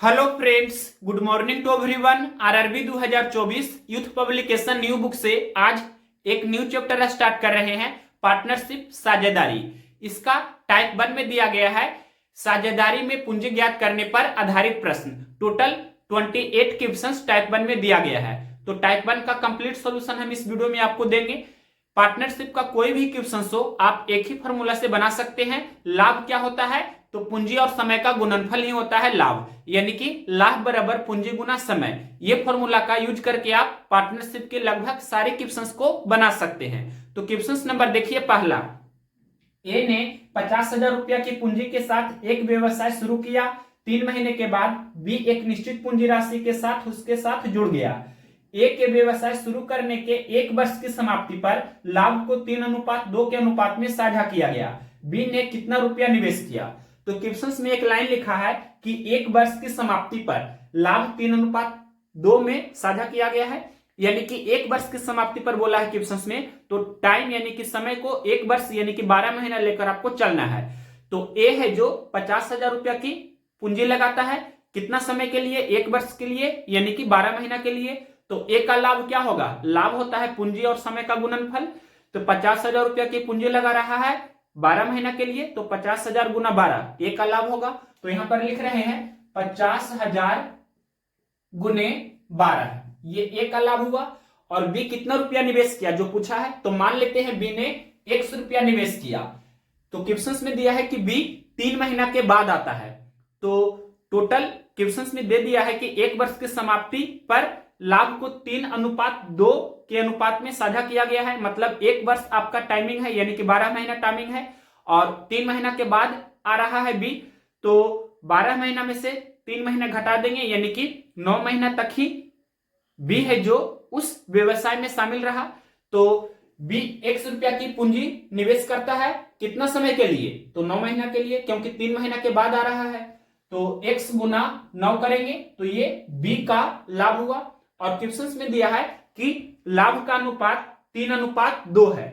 Hello friends, good morning to everyone. RRB 2024 youth publication new book से आज एक new chapter start कर रहे हैं, पार्टनरशिप साझेदारी। इसका टाइप 1 में दिया गया है साझेदारी में पूंजी ज्ञात करने पर आधारित प्रश्न। टोटल 28 क्वेश्चंस टाइप 1 में दिया गया है। तो टाइप 1 का कंप्लीट सॉल्यूशन हम इस वीडियो में आपको देंगे। पार्टनरशिप का कोई भी क्वेश्चन हो आप एक ही फॉर्मूला से बना सकते हैं। लाभ क्या होता है? तो पूंजी और समय का गुणनफल ही होता है लाभ, यानी कि लाभ बराबर पूंजी गुना समय। ये फॉर्मूला का यूज करके आप पार्टनरशिप के लगभग सारे क्वेश्चंस को बना सकते हैं। तो क्वेश्चंस नंबर देखिए, पहला, ए ने 50,000 रुपया की पूंजी के साथ एक व्यवसाय शुरू किया। 3 महीने के बाद बी एक निश्चित पूंजी राशि के साथ उसके साथ जुड़ गया। ए के व्यवसाय शुरू करने के 1 वर्ष की समाप्ति पर लाभ को 3:2 के अनुपात में साझा किया गया। बी ने कितना रुपया निवेश किया? तो क्वेश्चंस में एक लाइन लिखा है कि 1 वर्ष की समाप्ति पर लाभ 3:2 में साझा किया गया है, यानी कि 1 वर्ष की समाप्ति पर बोला है क्वेश्चंस में। तो टाइम यानी कि समय को 1 वर्ष यानी कि 12 महीना लेकर आपको चलना है। तो ए है जो 50,000 रुपया की पूंजी लगाता है, कितना समय के लिए? 1 वर्ष के लिए, यानी कि 12 महीना के लिए। तो ए का लाभ क्या होगा? लाभ होता है पूंजी और समय का गुणनफल। तो 50,000 रुपया की पूंजी लगा रहा है 12 महीना के लिए, तो 50,000 गुना 12 ए का लाभ होगा। तो यहां पर लिख रहे हैं 50,000 गुने 12, ये ए का लाभ हुआ। और बी कितना रुपया निवेश किया जो पूछा है, तो मान लेते हैं बी ने 100 रुपया निवेश किया। तो क्वेश्चंस में दिया है कि बी 3 महीना के बाद आता है। तो टोटल क्वेश्चंस में दे दिया है कि 1 वर्ष की समाप्ति पर लाभ को 3:2 के अनुपात में साझा किया गया है। मतलब 1 वर्ष आपका टाइमिंग है, यानी कि 12 महीना टाइमिंग है, और 3 महीना के बाद आ रहा है बी। तो 12 महीना में से 3 महीना घटा देंगे, यानी कि 9 महीना तक ही बी है जो उस व्यवसाय में शामिल रहा। तो बी 100 रुपया की पूंजी निवेश करता है, कितना समय के लिए? तो 9 महीना के लिए, क्योंकि 3 महीना के बाद आ रहा है। तो x गुना 9 करेंगे तो ये बी का लाभ हुआ। और क्वेश्चंस में दिया है कि लाभ का अनुपात 3:2 है,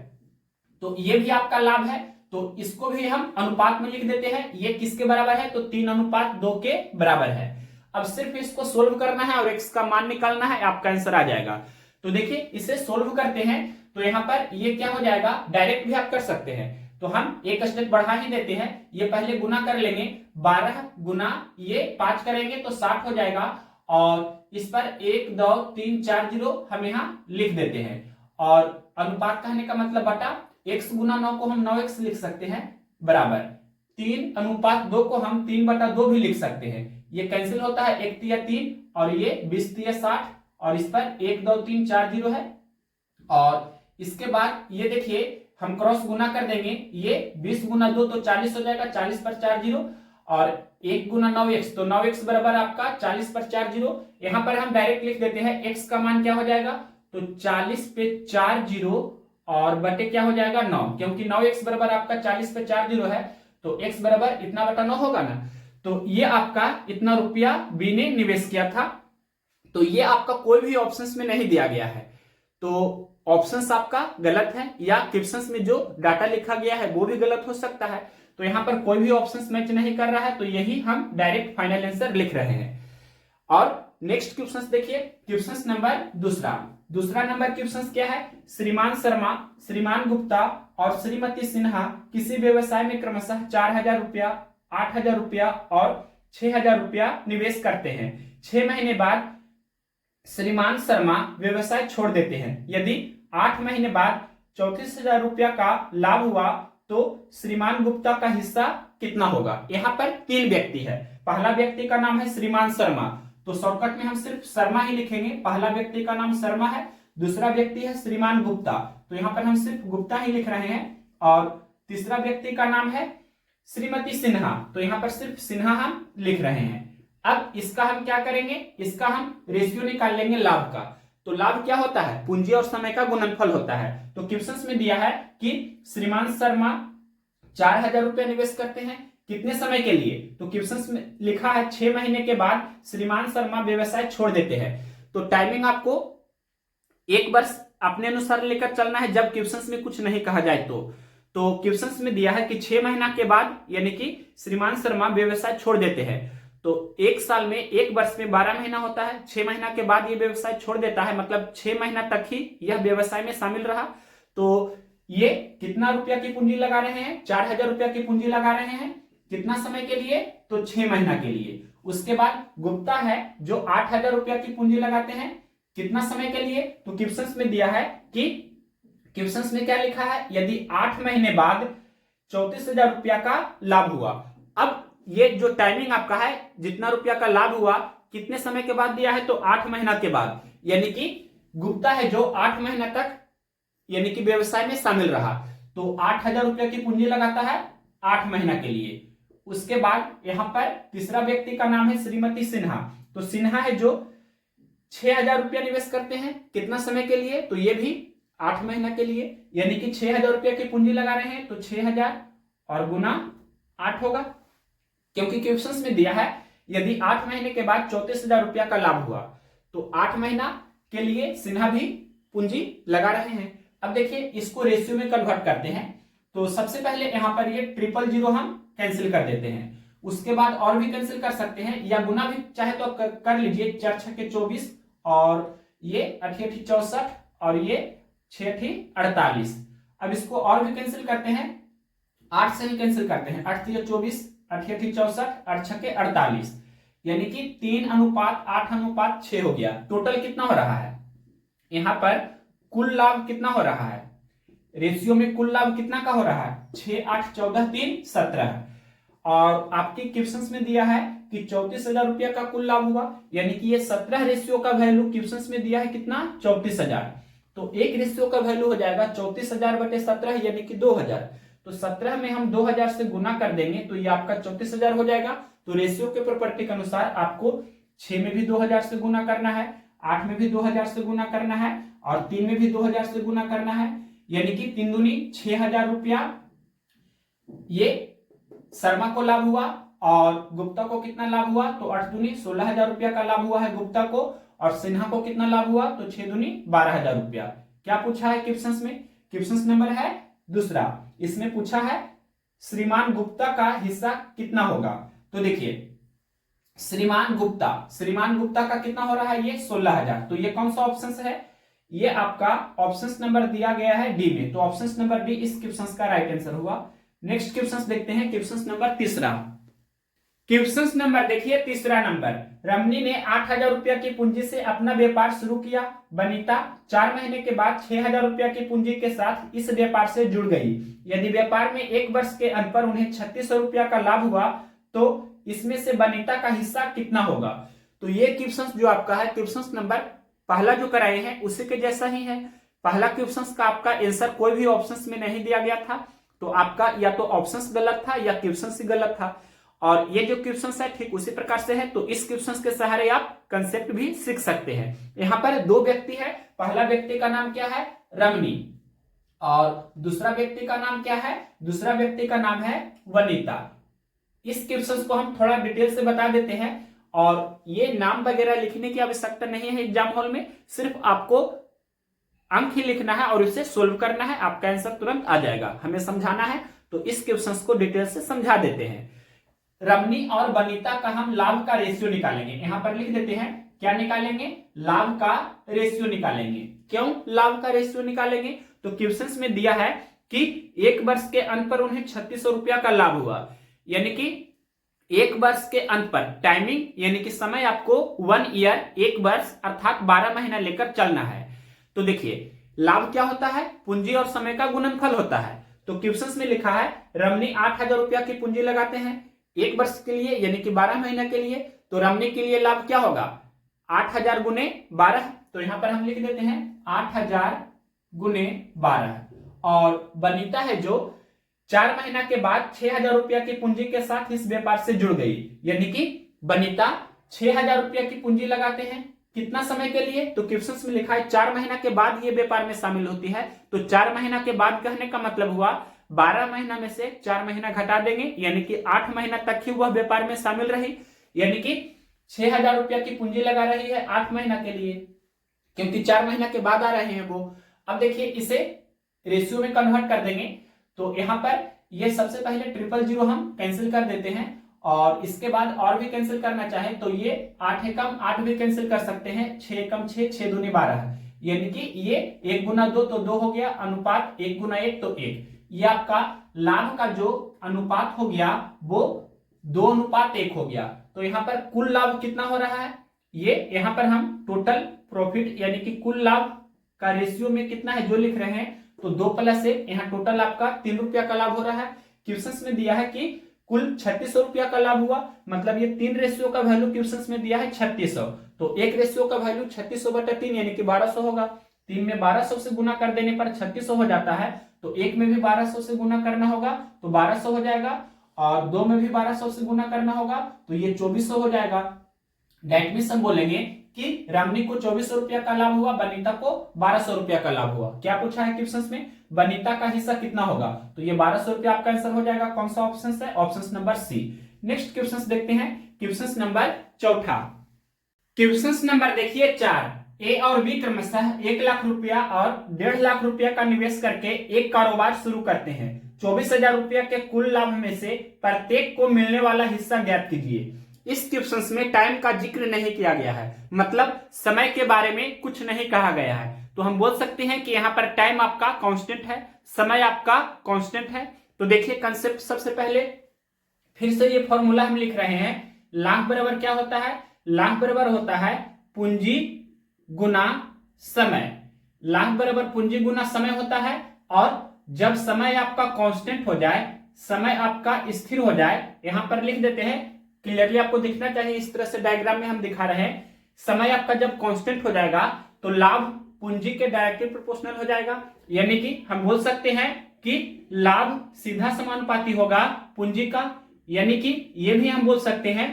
तो ये भी आपका लाभ है। तो इसको भी हम अनुपात में लिख देते हैं। ये किसके बराबर है? तो 3:2 के बराबर है। अब सिर्फ इसको सोल्व करना है और x का मान निकालना है, आपका आंसर आ जाएगा। तो देखिए इसे सोल्व करते हैं तो यहां पर ये क्या हो जाएगा, डायरेक्ट भी आप कर सकते हैं। तो हम एक स्टेप बढ़ा ही देते हैं, ये पहले गुना कर लेंगे। 12 गुना ये 5 करेंगे तो 60 हो जाएगा। और इस पर 1 2 3 4 0 हम यहां लिख देते हैं। और अनुपात कहने का मतलब बटा, x गुना 9 को हम 9x लिख सकते हैं, बराबर 3:2 को हम 3/2 भी लिख सकते हैं। ये कैंसिल होता है, 1 तिया 3 और ये 20 तिया 60, और इस पर 1 2 3 4 0 है। और इसके बाद ये देखिए हम क्रॉस गुना कर देंगे, ये 20 गुना 2 तो 40 हो जाएगा, 40 पर 4 0, और 1 गुना 9x तो 9x बराबर आपका 40 पर 4 0। यहां पर हम डायरेक्ट लिख देते हैं, x का मान क्या हो जाएगा? तो 40 पे 4 0 और बटे क्या हो जाएगा 9, क्योंकि 9x बराबर आपका 40 पे 4 0 है, तो x बराबर इतना बटा 9 होगा ना। तो ये आपका इतना रुपया बी ने निवेश किया था। तो ये आपका कोई भी ऑप्शंस में नहीं दिया गया है, तो ऑप्शंस आपका गलत है, या क्वेश्चंस में जो डाटा लिखा गया है वो भी गलत हो सकता है। तो यहां पर कोई भी ऑप्शंस मैच नहीं कर रहा है, तो यही हम डायरेक्ट फाइनल आंसर लिख रहे हैं। और नेक्स्ट क्वेश्चंस देखिए, क्वेश्चंस नंबर दूसरा नंबर क्वेश्चंस क्या है? श्रीमान शर्मा, श्रीमान गुप्ता और श्रीमती सिन्हा किसी व्यवसाय में क्रमशः 4,000 रुपया, 8,000 रुपया और 6,000 रुपया निवेश करते हैं। 6 महीने बाद श्रीमान शर्मा व्यवसाय छोड़ देते हैं। यदि 8 महीने बाद 34,000 रुपया का लाभ हुआ तो श्रीमान गुप्ता का हिस्सा कितना होगा? यहां पर 3 व्यक्ति है। पहला व्यक्ति का नाम है श्रीमान शर्मा, तो शॉर्टकट में हम सिर्फ शर्मा ही लिखेंगे। पहला व्यक्ति का नाम शर्मा है, दूसरा व्यक्ति है श्रीमान गुप्ता, तो यहां पर हम सिर्फ गुप्ता ही लिख रहे हैं। और तीसरा व्यक्ति का नाम है श्रीमती सिन्हा, तो यहां पर सिर्फ सिन्हा हम लिख रहे हैं। अब इसका हम क्या करेंगे, इसका हम रेशियो निकाल लेंगे लाभ का। तो लाभ क्या होता है? पूंजी और समय का गुणनफल होता है। तो क्वेश्चंस में दिया है कि श्रीमान शर्मा 4,000 रुपया निवेश करते हैं, कितने समय के लिए? तो क्वेश्चंस में लिखा है 6 महीने के बाद श्रीमान शर्मा व्यवसाय छोड़ देते हैं। तो टाइमिंग आपको 1 वर्ष अपने अनुसार लेकर चलना है, जब क्वेश्चंस में कुछ नहीं कहा जाए तो क्वेश्चंस में दिया है कि 6 महीना के बाद यानी कि श्रीमान शर्मा व्यवसाय छोड़ देते हैं। तो एक साल में, एक वर्ष में 12 महीना होता है। 6 महीना के बाद ये व्यवसाय छोड़ देता है, मतलब 6 महीना तक ही यह व्यवसाय में शामिल रहा। तो ये कितना रुपया की पूंजी लगा रहे हैं? 4,000 रुपया की पूंजी लगा रहे हैं। कितना समय के लिए? तो 6 महीना के लिए। उसके बाद गुप्ता है जो 8,000 रुपया की पूंजी लगाते हैं। कितना समय के लिए? तो क्वेश्चंस में दिया है कि क्वेश्चंस में क्या लिखा है, यदि 8 महीने बाद 34,000 रुपया का लाभ हुआ। अब ये जो टाइमिंग आपका है, जितना रुपया का लाभ हुआ कितने समय के बाद दिया है? तो 8 महीना के बाद। यानी कि गुप्ता है जो 8 महीना तक यानी कि व्यवसाय में शामिल रहा, तो 8,000 रुपया की पूंजी लगाता है 8 महीना के लिए। उसके बाद यहां पर तीसरा व्यक्ति का नाम है श्रीमती सिन्हा। तो सिन्हा है जो 6,000 रुपया निवेश करते हैं। कितना समय के लिए? तो ये भी 8 महीना के लिए। यानी कि 6,000 रुपया की पूंजी लगा रहे हैं, तो 6,000 और गुना 8 होगा, क्योंकि क्वेश्चंस में दिया है यदि 8 महीने के बाद 34,000 रुपया का लाभ हुआ, तो 8 महीना के लिए सिन्हा भी पूंजी लगा रहे हैं। अब देखिए इसको रेशियो में कन्वर्ट करते हैं। तो सबसे पहले यहां पर ये 000 हम कैंसिल कर देते हैं। उसके बाद और भी कैंसिल कर सकते हैं, या गुना भी चाहे तो कर लीजिए। 4 छक्के 24 और ये 8 8 64 और ये 6 8 48। अब इसको और भी कैंसिल करते हैं, 8 से ही कैंसिल करते हैं। 8 3 24, 8 8 64, 8 छक्के 48, यानी कि 3:8:6 हो गया। टोटल कितना हो रहा है? यहां पर कुल लाभ कितना हो रहा है? रेशियो में कुल लाभ कितना का हो रहा है? 6 8 14 3 17। और आपके क्वेश्चंस में दिया है कि 34,000 रुपया का कुल लाभ हुआ, यानी कि ये 17 रेशियो का वैल्यू क्वेश्चंस में दिया है कितना? 34,000। तो एक रेशियो का वैल्यू हो जाएगा 34,000 बटे 17, यानी कि 2,000। तो 17 में हम 2,000 से गुना कर देंगे तो ये आपका 34,000 हो जाएगा। तो रेशियो के प्रॉपर्टी के अनुसार आपको 6 में भी 2,000 से गुना करना है, 8 में भी 2,000 से गुना करना है और 3 में भी 2,000 से गुना करना है, यानी कि 3 दूनी 6,000 रुपया ये शर्मा को लाभ हुआ। और गुप्ता को कितना लाभ हुआ? तो 8 दूनी 16,000 रुपया का लाभ हुआ है गुप्ता को। और सिन्हा को कितना लाभ हुआ? तो 6 दूनी 12,000 रुपया। क्या पूछा है क्वेश्चंस में? क्वेश्चंस नंबर है दूसरा। इसमें पूछा है श्रीमान गुप्ता का हिस्सा कितना होगा। तो देखिए श्रीमान गुप्ता का कितना हो रहा है? ये 16,000। तो ये कौन सा ऑप्शन है? ये आपका ऑप्शन नंबर दिया गया है डी में। तो ऑप्शन नंबर डी इस क्वेश्चन का राइट आंसर हुआ। नेक्स्ट क्वेश्चन देखते हैं, क्वेश्चन नंबर तीसरा। क्वेश्चन नंबर देखिए तीसरा नंबर, रमनी ने 8,000 रुपया की पूंजी से अपना व्यापार शुरू किया। बनीता 4 महीने के बाद 6,000 रुपया की पूंजी के साथ इस व्यापार से जुड़ गई। यदि व्यापार में 1 वर्ष के अंत पर उन्हें 3,600 रुपया का लाभ हुआ तो इसमें से बनीता का हिस्सा कितना होगा। तो ये क्वेश्चन जो आपका है, क्वेश्चन नंबर पहला जो कराए हैं उसी के जैसा ही है। पहला क्वेश्चन का आपका आंसर कोई भी ऑप्शन में नहीं दिया गया था, तो आपका या तो ऑप्शन गलत था या क्वेश्चन ही गलत था। और ये जो क्वेश्चन है ठीक उसी प्रकार से है। तो इस क्वेश्चन के सहारे आप कंसेप्ट भी सीख सकते हैं। यहाँ पर 2 व्यक्ति है। पहला व्यक्ति का नाम क्या है? रमनी। और दूसरा व्यक्ति का नाम क्या है? दूसरा व्यक्ति का नाम है वनीता। इस क्वेश्चन को हम थोड़ा डिटेल से बता देते हैं। और ये नाम वगैरह लिखने की आवश्यकता नहीं है एग्जाम हॉल में, सिर्फ आपको अंक ही लिखना है और इसे सोल्व करना है, आपका आंसर तुरंत आ जाएगा। हमें समझाना है तो इस क्वेश्चन को डिटेल से समझा देते हैं। रमनी और बनीता का हम लाभ का रेशियो निकालेंगे। यहां पर लिख देते हैं, क्या निकालेंगे? लाभ का रेशियो निकालेंगे। क्यों लाभ का रेशियो निकालेंगे? तो क्वेश्चंस में दिया है कि 1 वर्ष के अंत पर उन्हें 3,600 रुपया का लाभ हुआ, यानी कि 1 वर्ष के अंत पर टाइमिंग यानी कि समय आपको 1 ईयर 1 वर्ष अर्थात 12 महीना लेकर चलना है। तो देखिए लाभ क्या होता है? पूंजी और समय का गुणनफल होता है। तो क्वेश्चंस में लिखा है रमनी 8,000 रुपया की पूंजी लगाते हैं 1 वर्ष के लिए यानी कि 12 महीना के लिए। तो रमनी के लिए लाभ क्या होगा? 8,000 गुने 12। तो यहां पर हम लिख देते हैं 8,000 गुने 12। और बनीता है जो 4 महीना के बाद 6,000 रुपया की पूंजी के साथ इस व्यापार से जुड़ गई, यानी कि बनीता 6,000 रुपया की पूंजी लगाते हैं। कितना समय के लिए? तो क्वेश्चंस में लिखा है 4 महीना के बाद ये व्यापार में शामिल होती है। तो 4 महीना के बाद कहने का मतलब हुआ 12 महीना में से 4 महीना घटा देंगे, यानी कि 8 महीना तक ही वह व्यापार में शामिल रही, यानी कि 6,000 रुपया की पूंजी लगा रही है 8 महीना के लिए, क्योंकि 4 महीना के बाद आ रहे हैं वो। अब देखिए इसे रेशियो में कन्वर्ट कर देंगे। तो यहां पर ये सबसे पहले 000 हम कैंसिल कर देते हैं और इसके बाद और भी कैंसिल करना चाहे तो ये 8 एकम 8 भी कैंसिल कर सकते हैं, 6 एकम 6, 6 दूनी 12, यानी कि ये 1 गुना 2 तो 2 हो गया, अनुपात 1 गुना 1 तो 1। ये आपका लाभ का जो अनुपात हो गया वो 2 अनुपात 1 हो गया। तो यहाँ पर कुल लाभ कितना हो रहा है, ये यहाँ पर हम टोटल प्रॉफिट यानी कि कुल लाभ का रेशियो में कितना है जो लिख रहे हैं, तो 2 + 1, यहाँ टोटल आपका 3 रुपया का लाभ हो रहा है। क्वेश्चंस में दिया है कि कुल 3600 रुपया का लाभ हुआ, मतलब ये 3 रेशियो का वैल्यू क्वेश्चंस में दिया है 3600, तो 1 रेशियो का वैल्यू 3600/3 यानी कि 1200 होगा। 3 में 1200 से गुना कर देने पर 3600 हो जाता है, तो 1 में भी 1200 से गुना करना होगा तो 1200 हो जाएगा, और 2 में भी 1200 से गुना करना होगा तो ये 2400 हो जाएगा। दैट मींस हम बोलेंगे कि रामनी को 2400 रुपया का लाभ हुआ, बनीता को 1200 रुपया का लाभ हुआ। क्या पूछा है क्वेश्चंस में, बनीता का हिस्सा कितना होगा, तो ये 1200 रुपया आपका आंसर हो जाएगा। कौन सा ऑप्शन है, option number C. Next question देखते हैं, क्वेश्चन नंबर 4। क्वेश्चन नंबर देखिए 4। ए और बी क्रमशः 1 लाख रुपया और 1.5 लाख रुपया का निवेश करके एक कारोबार शुरू करते हैं। 24,000 रुपया के कुल लाभ में से प्रत्येक को मिलने वाला हिस्सा ज्ञात कीजिए। इस क्वेश्चन में टाइम का जिक्र नहीं किया गया है, मतलब समय के बारे में कुछ नहीं कहा गया है, तो हम बोल सकते हैं कि यहाँ पर टाइम आपका कांस्टेंट है, समय आपका कांस्टेंट है। तो देखिए कंसेप्ट, सबसे पहले फिर से ये फॉर्मूला हम लिख रहे हैं। लाभ बराबर क्या होता है, लाभ बराबर होता है पूंजी गुना समय। लाभ बराबर पूंजी गुना समय होता है, और जब समय आपका कांस्टेंट हो जाए, समय आपका स्थिर हो जाए, यहां पर लिख देते हैं, क्लियरली आपको दिखना चाहिए, इस तरह से डायग्राम में हम दिखा रहे हैं। समय आपका जब कांस्टेंट हो जाएगा तो लाभ पूंजी के डायरेक्टली प्रोपोर्शनल हो जाएगा, यानी कि हम बोल सकते हैं कि लाभ सीधा समानुपाती होगा पूंजी का, यानी कि ये भी हम बोल सकते हैं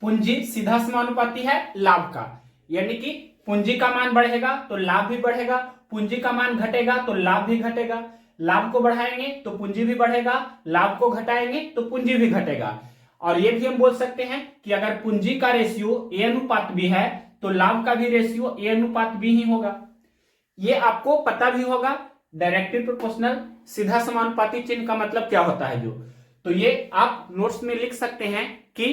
पूंजी सीधा समानुपाती है लाभ का, यानी कि पूंजी का मान बढ़ेगा तो लाभ भी बढ़ेगा, पूंजी का मान घटेगा तो लाभ भी घटेगा। लाभ को बढ़ाएंगे तो पूंजी भी बढ़ेगा, लाभ को घटाएंगे तो पूंजी भी घटेगा। और ये भी हम बोल सकते हैं कि अगर पूंजी का रेशियो A अनुपात B है तो लाभ का भी रेशियो A अनुपात B ही होगा। ये आपको पता भी होगा, डायरेक्टली प्रोपोर्शनल सीधा समानुपाती चिन्ह का मतलब क्या होता है जो, तो ये आप नोट्स में लिख सकते हैं कि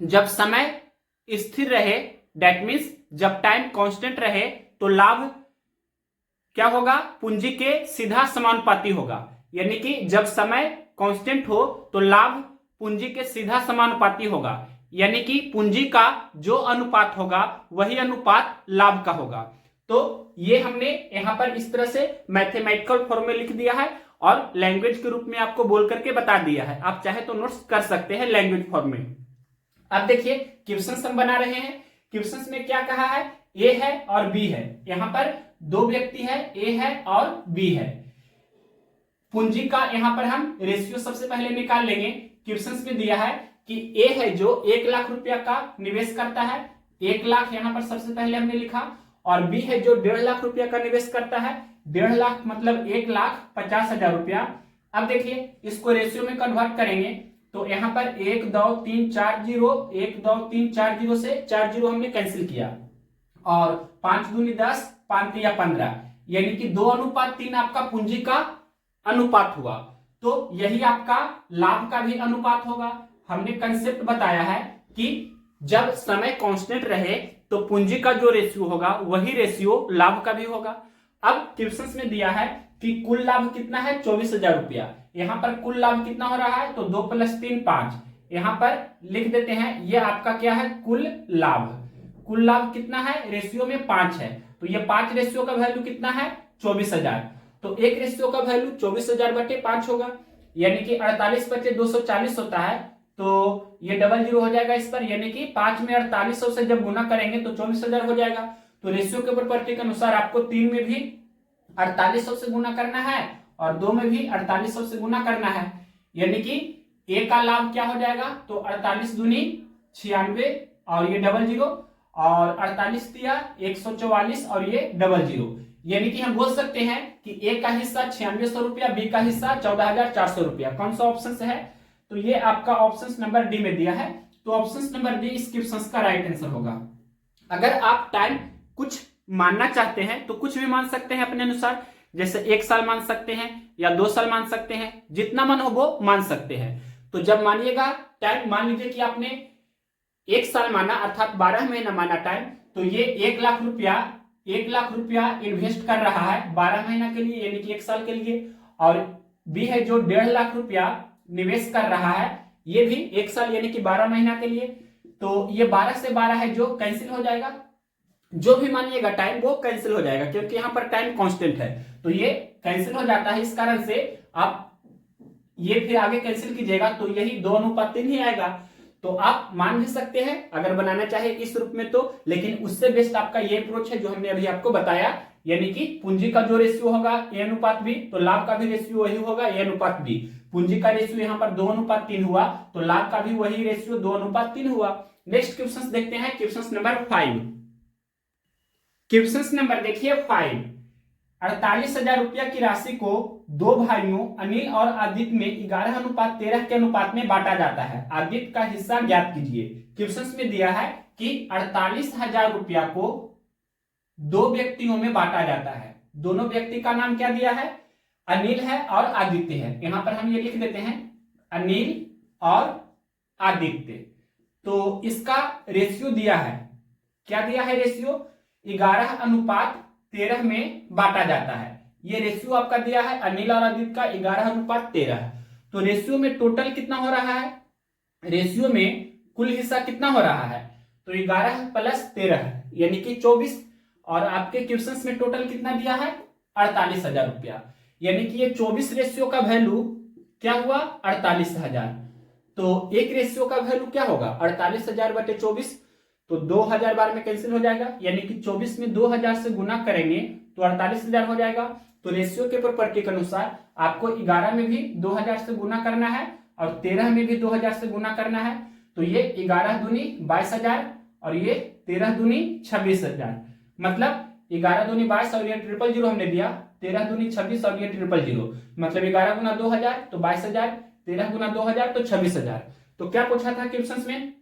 जब समय स्थिर रहे, दैट मीन्स जब टाइम कांस्टेंट रहे, तो लाभ क्या होगा, पूंजी के सीधा समानुपाती होगा, यानी कि जब समय कांस्टेंट हो तो लाभ पूंजी के सीधा समानुपाती होगा, यानी कि पूंजी का जो अनुपात होगा वही अनुपात लाभ का होगा। तो ये हमने यहां पर इस तरह से मैथमेटिकल फॉर्म में लिख दिया है और लैंग्वेज के रूप में आपको बोल करके बता दिया है। आप चाहे तो नोट्स कर सकते हैं लैंग्वेज फॉर्म में। अब देखिए क्वेश्चन हम बना रहे हैं। क्वेश्चन में क्या कहा है, ए है और बी है, यहां पर 2 व्यक्ति है, ए है और बी है। पूंजी का यहां पर हम रेशियो सबसे पहले निकाल लेंगे। क्वेश्चन में दिया है कि ए है जो 1 लाख रुपया का निवेश करता है, 1 लाख यहां पर सबसे पहले हमने लिखा, और बी है जो 1.5 लाख रुपया का निवेश करता है। 1.5 लाख मतलब 1,50,000 रुपया। अब देखिए इसको रेशियो में कन्वर्ट करेंगे तो यहां पर 1 2 3 4 0, 1 2 3 4 0 से 4 0 हमने कैंसिल किया, और 5 दूनी 10, 5 3 15, यानी कि 2:3 आपका पूंजी का अनुपात हुआ। तो यही आपका लाभ का भी अनुपात होगा। हमने कंसेप्ट बताया है कि जब समय कांस्टेंट रहे तो पूंजी का जो रेशियो होगा वही रेशियो लाभ का भी होगा। अब क्वेश्चन में दिया है कि कुल लाभ कितना है, 24,000 रुपया। यहां पर कुल लाभ कितना हो रहा है, तो 2 + 3 5, यहां पर लिख देते हैं ये आपका क्या है, कुल लाभ। कुल लाभ कितना है, रेशियो में 5 है, तो ये 5 रेशियो का वैल्यू कितना है, 24,000। तो एक रेशियो का वैल्यू 24,000/5 होगा, यानी कि 48 × 240 होता है, तो ये 00 हो जाएगा इस पर, यानी कि 5 में 4800 से जब गुना करेंगे तो 24,000 हो जाएगा। तो रेशियो के प्रॉपर्टी के अनुसार आपको 3 में भी 4800 से गुना करना है और 2 में भी 4800 से गुना करना है, यानी कि ए का लाभ क्या हो जाएगा, तो 48 दूनी 96 और ये 00, और 48 दिया 144 और ये 00, यानी कि हम बोल सकते हैं कि ए का हिस्सा 9600 रुपया, बी का हिस्सा 14,400 रुपया। कौन सा ऑप्शन है, तो ये आपका ऑप्शन नंबर डी में दिया है, तो ऑप्शन नंबर डी इस क्वेश्चन का राइट आंसर होगा। अगर आप टाइम कुछ मानना चाहते हैं तो कुछ भी मान सकते हैं अपने अनुसार, जैसे 1 साल मान सकते हैं या 2 साल मान सकते हैं, जितना मन हो वो मान सकते हैं। तो जब मानिएगा टाइम, मान लीजिए कि आपने 1 साल माना अर्थात 12 महीना माना टाइम, तो ये 1 लाख रुपया इन्वेस्ट कर रहा है 12 महीना के लिए यानी कि 1 साल के लिए, और बी है जो 1.5 लाख रुपया निवेश कर रहा है ये भी 1 साल यानी कि 12 महीना के लिए। तो ये 12 से 12 है जो कैंसिल हो जाएगा, जो भी मानिएगा टाइम वो कैंसिल हो जाएगा क्योंकि यहाँ पर टाइम कांस्टेंट है, तो ये कैंसिल हो जाता है। इस कारण से आप ये फिर आगे कैंसिल कीजिएगा तो यही 2:3 ही आएगा। तो आप मान भी सकते हैं अगर बनाना चाहे इस रूप में तो, लेकिन उससे बेस्ट आपका ये अप्रोच है जो हमने अभी आपको बताया, यानी कि पूंजी का जो रेशियो होगा A:B, तो लाभ का भी रेशियो वही होगा A:B। पूंजी का रेशियो यहाँ पर 2:3 हुआ तो लाभ का भी वही रेशियो 2:3 हुआ। नेक्स्ट क्वेश्चन देखते हैं, क्वेश्चन नंबर 5। क्वेश्चन नंबर देखिए 5। 48,000 रुपया की राशि को दो भाइयों अनिल और आदित्य में 11:13 के अनुपात में बांटा जाता है। आदित्य का हिस्सा ज्ञात कीजिए। क्वेश्चन में दिया है कि 48,000 रुपया को दो व्यक्तियों में बांटा जाता है। दोनों व्यक्ति का नाम क्या दिया है, अनिल है और आदित्य है। यहां पर हम ये लिख देते हैं अनिल और आदित्य। तो इसका रेशियो दिया है, क्या दिया है रेशियो, 11:13 में बांटा जाता है। ये रेशियो आपका दिया है अनिल और आदित्य का 11:13। तो रेशियो में टोटल कितना हो रहा है, रेशियो में कुल हिस्सा कितना हो रहा है, तो 11 + 13 यानी कि 24। और आपके क्वेश्चंस में टोटल कितना दिया है 48,000 रुपया, यानी कि ये 24 रेशियो का वैल्यू क्या हुआ 48,000। तो एक रेशियो का वैल्यू क्या होगा 48,000/24, तो 2,000 बार में कैंसिल हो जाएगा, यानी कि 24 में 2,000 से गुना करेंगे तो 48,000 हो जाएगा। तो रेशियो के प्रॉपर्टी के अनुसार आपको 11 में भी 2,000 से गुना करना है और 13 में भी 2,000 से गुना करना है। तो ये 11 दूनी 22,000 और ये 13 दूनी 26,000, मतलब 11 दूनी 22 और ये 000 हमने दिया, 13 दूनी 26 और ये 000, मतलब 11 गुना 2,000 तो 22,000, 13 गुना 2,000 तो 26,000। तो क्या पूछा था क्वेश्चन में,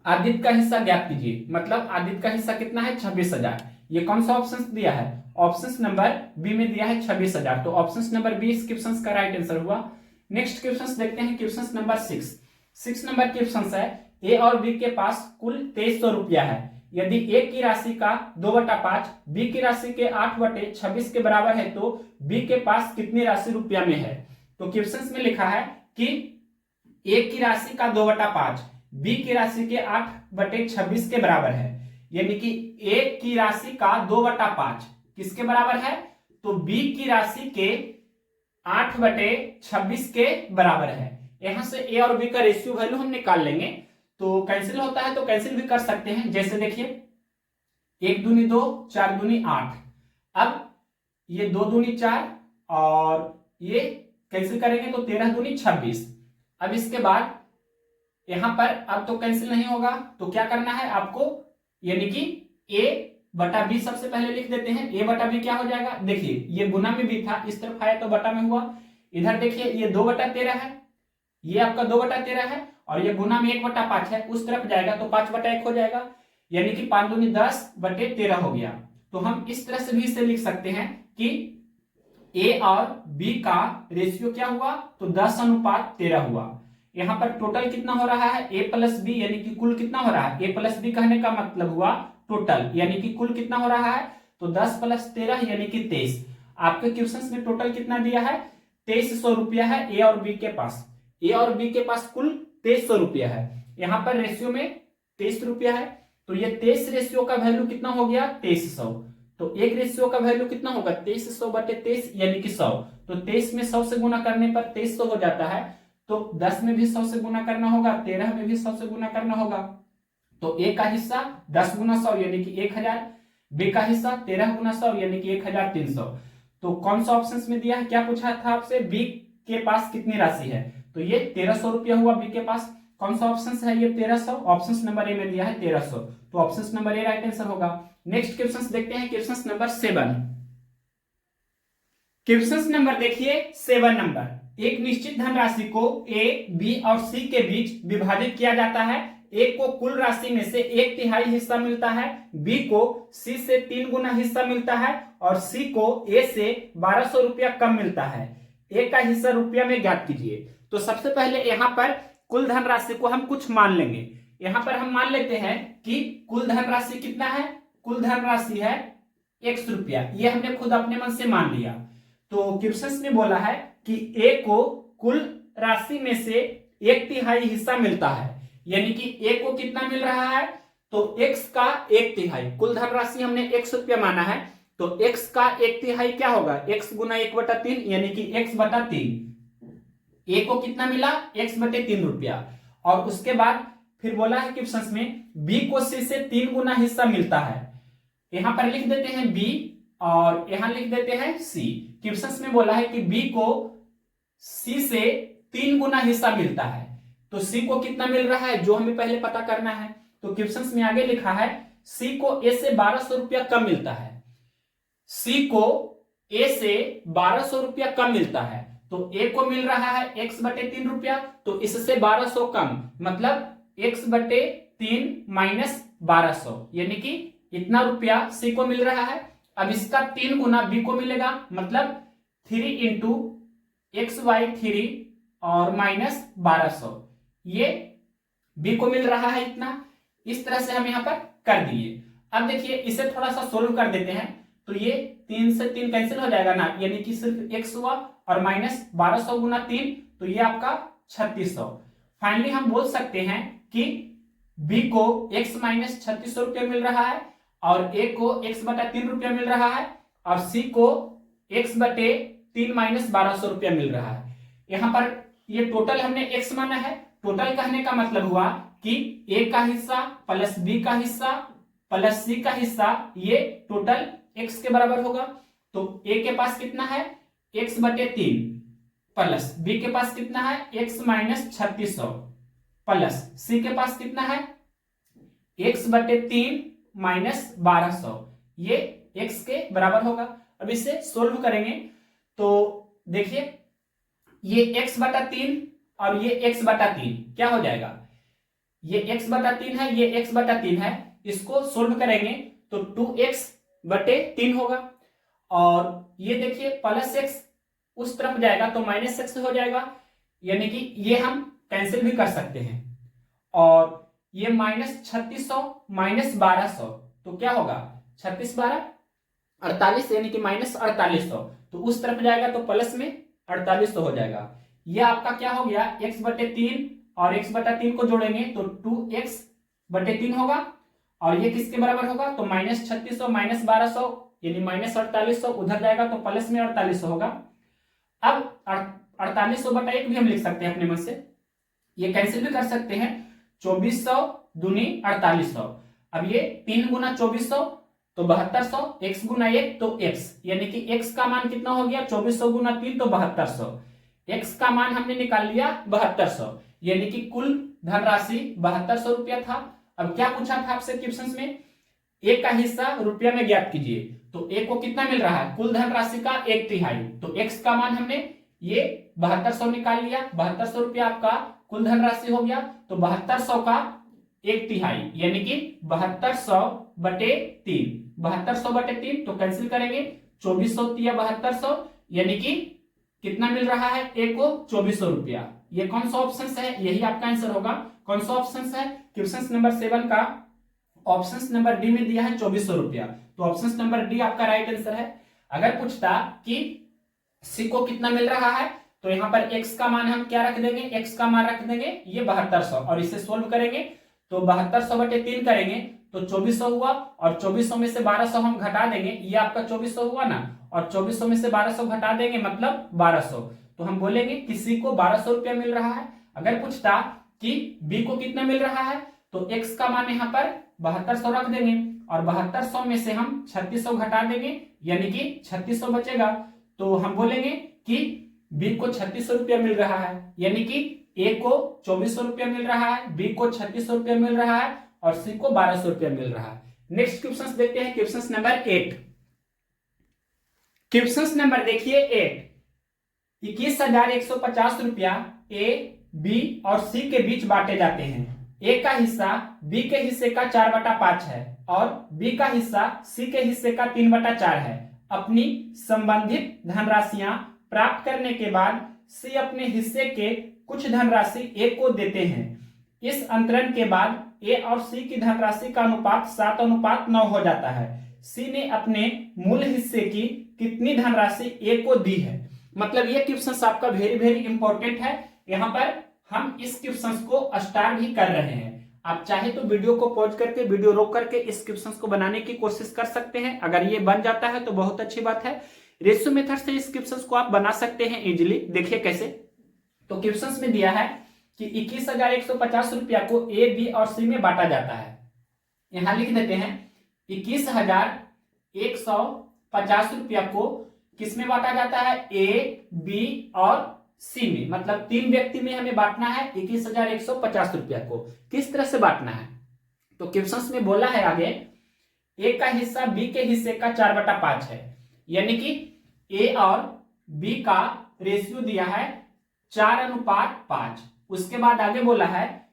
आदित्य का हिस्सा ज्ञात कीजिए, मतलब आदित्य का हिस्सा कितना है 26,000। ये कौन सा ऑप्शन दिया है, ऑप्शन नंबर बी में दिया है 26,000। तो ऑप्शन नंबर बी इस क्वेश्चन का राइट आंसर हुआ। नेक्स्ट क्वेश्चन देखते हैं, क्वेश्चन नंबर 6 नंबर क्वेश्चन है, ए और बी के पास कुल 2300 रुपया है। यदि ए की राशि का 2/5 बी की राशि के 8/26 के बराबर है तो बी के पास कितनी राशि रुपया में है। तो क्वेश्चन में लिखा है कि ए की राशि का 2/5 बी की राशि के 8/26 के बराबर है, यानी कि ए की राशि का 2/5 किसके बराबर है, तो बी की राशि के 8/26 के बराबर है। यहां से ए और बी का रेशियो वैल्यू हम निकाल लेंगे, तो कैंसिल होता है तो कैंसिल भी कर सकते हैं। जैसे देखिए 1 दूनी 2, 4 दूनी 8, अब ये 2 दूनी 4 और ये कैंसिल करेंगे तो 13 दूनी 26। अब इसके बाद यहां पर अब तो कैंसिल नहीं होगा, तो क्या करना है आपको, यानी कि A/B सबसे पहले लिख देते हैं। A/B क्या हो जाएगा, देखिए ये गुना में भी था, इस तरफ आया तो बटा में हुआ। इधर देखिए ये 2/13 है, ये आपका 2/13 है और ये गुना में 1/5 है, उस तरफ जाएगा तो 5/1 हो जाएगा, यानी कि 5 दूनी 10/13 हो गया। तो हम इस तरह से भी इसे लिख सकते हैं कि A और B का रेशियो क्या हुआ, तो 10:13 हुआ। यहां पर टोटल कितना हो रहा है A + B, यानी कि कुल कितना हो रहा है, A + B कहने का मतलब हुआ टोटल, यानी कि कुल कितना हो रहा है, तो 10 + 13 यानी कि 23। आपके क्वेश्चन में टोटल कितना दिया है 2300 रुपया है ए और बी के पास। ए और बी के पास कुल 2300 रुपया है, यहाँ पर रेशियो में 23 रुपया है, तो ये 23 रेशियो का वैल्यू कितना हो गया 2300। तो एक रेशियो का वैल्यू कितना होगा 2300/23 यानी कि 100। तो 23 में 100 से गुना करने पर 2300 हो जाता है, तो 10 में भी 100 से गुना करना होगा, 13 में भी 100 से गुना करना होगा। तो ए का हिस्सा 10 गुना 100 यानी कि 1000, बी का हिस्सा 13 गुना 100 यानी कि 1300। तो कौन सा ऑप्शन में दिया है, क्या पूछा था आपसे, बी के पास कितनी राशि है, तो ये 1300 रुपया हुआ बी के पास। कौन सा ऑप्शन है ये 1300, ऑप्शन नंबर ए में दिया है 1300, तो option number A right answer होगा। नेक्स्ट क्वेश्चन देखते हैं, क्वेश्चन नंबर 7। क्वेश्चन नंबर देखिए 7 नंबर, एक निश्चित धनराशि को ए, बी और सी के बीच विभाजित किया जाता है। ए को कुल राशि में से 1/3 हिस्सा मिलता है, बी को सी से 3 गुना हिस्सा मिलता है और सी को ए से 1200 रुपया कम मिलता है। ए का हिस्सा रुपया में ज्ञात कीजिए। तो सबसे पहले यहां पर कुल धनराशि को हम कुछ मान लेंगे। यहां पर हम मान लेते हैं कि कुल धनराशि कितना है, कुल धनराशि है x रुपया। ये हमने खुद अपने मन से मान लिया। तो क्वेश्चन में बोला है कि a को कुल राशि में से 1/3 हिस्सा मिलता है, यानी कि a को कितना मिल रहा है, तो x का 1/3। कुल धनराशि हमने x रुपया माना है, तो x का 1/3 क्या होगा, x गुना 1/3 यानी कि x/3। a को कितना मिला, x/3 रुपया। और उसके बाद फिर बोला है क्वेश्चन में b को c से 3 गुना हिस्सा मिलता है। यहां पर लिख देते हैं b और यहां लिख देते हैं c। क्वेश्चन में बोला है कि b को c से 3 गुना हिस्सा मिलता है, तो c को कितना मिल रहा है जो हमें पहले पता करना है। तो क्वेश्चन में आगे लिखा है c को a से 1200 रुपया कम मिलता है, c को a से 1200 रुपया कम मिलता है। तो a को मिल रहा है x/3 रुपया, तो इससे 1200 कम मतलब x/3 माइनस 1200, यानी कि इतना रुपया c को मिल रहा है। अब इसका 3 गुना b को मिलेगा, मतलब 3 इंटू x/3 और माइनस 1200, ये b को मिल रहा है इतना। इस तरह से हम यहां पर कर दिए। अब देखिए इसे थोड़ा सा सोल्व कर देते हैं, तो ये 3 से 3 कैंसिल हो जाएगा ना, यानी कि सिर्फ x हुआ और माइनस 1200 गुना 3, तो ये आपका 3600। फाइनली हम बोल सकते हैं कि b को x माइनस 3600 रुपया मिल रहा है और a को x/3 रुपया मिल रहा है और c को x/3 माइनस 1200 रुपया मिल रहा है। यहां पर ये टोटल हमने x माना है। टोटल कहने का मतलब हुआ कि a का हिस्सा प्लस b का हिस्सा प्लस c का हिस्सा, ये टोटल x के बराबर होगा। तो a के पास कितना है, x/3 प्लस b के पास कितना है, x माइनस 3600 प्लस c के पास कितना है, x/3 माइनस 1200, ये x के बराबर होगा। अब इसे सोल्व करेंगे तो देखिए ये x/3 और ये x/3 क्या हो जाएगा, ये x/3 है, ये x/3 है। इसको सोल्व करेंगे तो 2x/3 होगा और ये देखिए प्लस x उस तरफ जाएगा तो माइनस x हो जाएगा, यानी कि ये हम कैंसिल भी कर सकते हैं। और ये माइनस 3600 माइनस 1200 तो क्या होगा, 36×12 48, यानी कि माइनस 4800, तो उस तरफ जाएगा तो प्लस में 4800 हो जाएगा। ये आपका क्या हो गया, x/3 और x/3 को जोड़ेंगे तो 2x/3 होगा और ये किसके बराबर होगा, तो माइनस 3600 माइनस 1200 यानी माइनस 4800, उधर जाएगा तो प्लस में 4800 होगा। अब 4800/1 भी हम लिख सकते हैं अपने मन से, ये कैंसिल भी कर सकते हैं। 2400 दूनी 4800, अब ये 3 गुना 2400 तो 7200, x गुना 1 तो x, यानी कि x का मान कितना हो गया, 2400 गुना 3 तो 7200। x का मान हमने निकाल लिया 7200, यानी कि कुल धनराशि 7200 रुपया था। अब क्या पूछा था आपसे क्वेश्चन में, a का हिस्सा रुपया में ज्ञात कीजिए। तो a को कितना मिल रहा है, कुल धनराशि का 1/3, तो x का मान हमने ये 7200 निकाल लिया। 7200 रुपया आपका कुल धनराशि हो गया, तो 7200 का 1/3 यानी कि 7200/3, 7200/3 तो कैंसिल करेंगे, 2400 या 7200, यानी कि कितना मिल रहा है, a को 2400 रुपया। ये कौन सा ऑप्शन है, यही आपका आंसर होगा। कौन सा ऑप्शन है, क्वेश्चन नंबर 7 का ऑप्शन नंबर डी में दिया है 2400 रुपया, तो ऑप्शन नंबर डी आपका राइट आंसर है। अगर पूछता कि c को कितना मिल रहा है, तो यहाँ पर x का मान हम क्या रख देंगे, x का मान रख देंगे ये 7200 और इसे सोल्व करेंगे तो 7200/3 करेंगे तो 2400 हुआ और 2400 में से 1200 हम घटा देंगे, ये आपका 2400 हुआ ना, और 2400 में से 1200 घटा देंगे मतलब 1200, तो हम बोलेंगे कि c को 1200 रुपया मिल रहा है। अगर पूछता कि b को कितना मिल रहा है, तो x का मान यहाँ पर 7200 रख देंगे और 7200 में से हम 3600 घटा देंगे, यानी कि 3600 बचेगा। तो हम बोलेंगे कि b को 3600 रुपया मिल रहा है, यानी कि a को 2400 रुपया मिल रहा है, b को 3600 रुपया मिल रहा है और c को 1200 रुपया मिल रहा है। नेक्स्ट क्वेश्चन देखते हैं, क्वेश्चन नंबर 8। क्वेश्चन नंबर देखिए 8, 21,150 रुपया a, b और c के बीच बांटे जाते हैं। a का हिस्सा b के हिस्से का 4/5 है और b का हिस्सा c के हिस्से का 3/4 है। अपनी संबंधित धनराशियां प्राप्त करने के बाद c अपने हिस्से के कुछ धनराशि ए को देते हैं। इस अंतरण के बाद ए और सी की धनराशि का अनुपात 7:9 हो जाता है। सी ने अपने मूल हिस्से की कितनी धनराशि ए को दी है। मतलब ये क्वेश्चन आपका वेरी वेरी इंपॉर्टेंट है। यहाँ पर हम इस क्वेश्चन को स्टार भी कर रहे हैं। आप चाहे तो वीडियो को पॉज करके, वीडियो रोक करके इस क्वेश्चन को बनाने की कोशिश कर सकते हैं। अगर ये बन जाता है तो बहुत अच्छी बात है। रेशियो मेथड से इस क्वेश्चन को आप बना सकते हैं इजीली। देखिए कैसे। तो क्वेश्चन में दिया है कि 21,150 रुपया को ए, बी और सी में बांटा जाता है। यहां लिख देते हैं 21,150 रुपया को किसमें बांटा जाता है, ए, बी और सी में। मतलब 3 व्यक्ति में हमें बांटना है 21,150 रुपया को। किस तरह से बांटना है, तो क्वेश्चन में बोला है आगे, ए का हिस्सा बी के हिस्से का 4/5 है। यानी कि ए और बी का रेशियो दिया है 4:5। उसके बाद आगे बोला है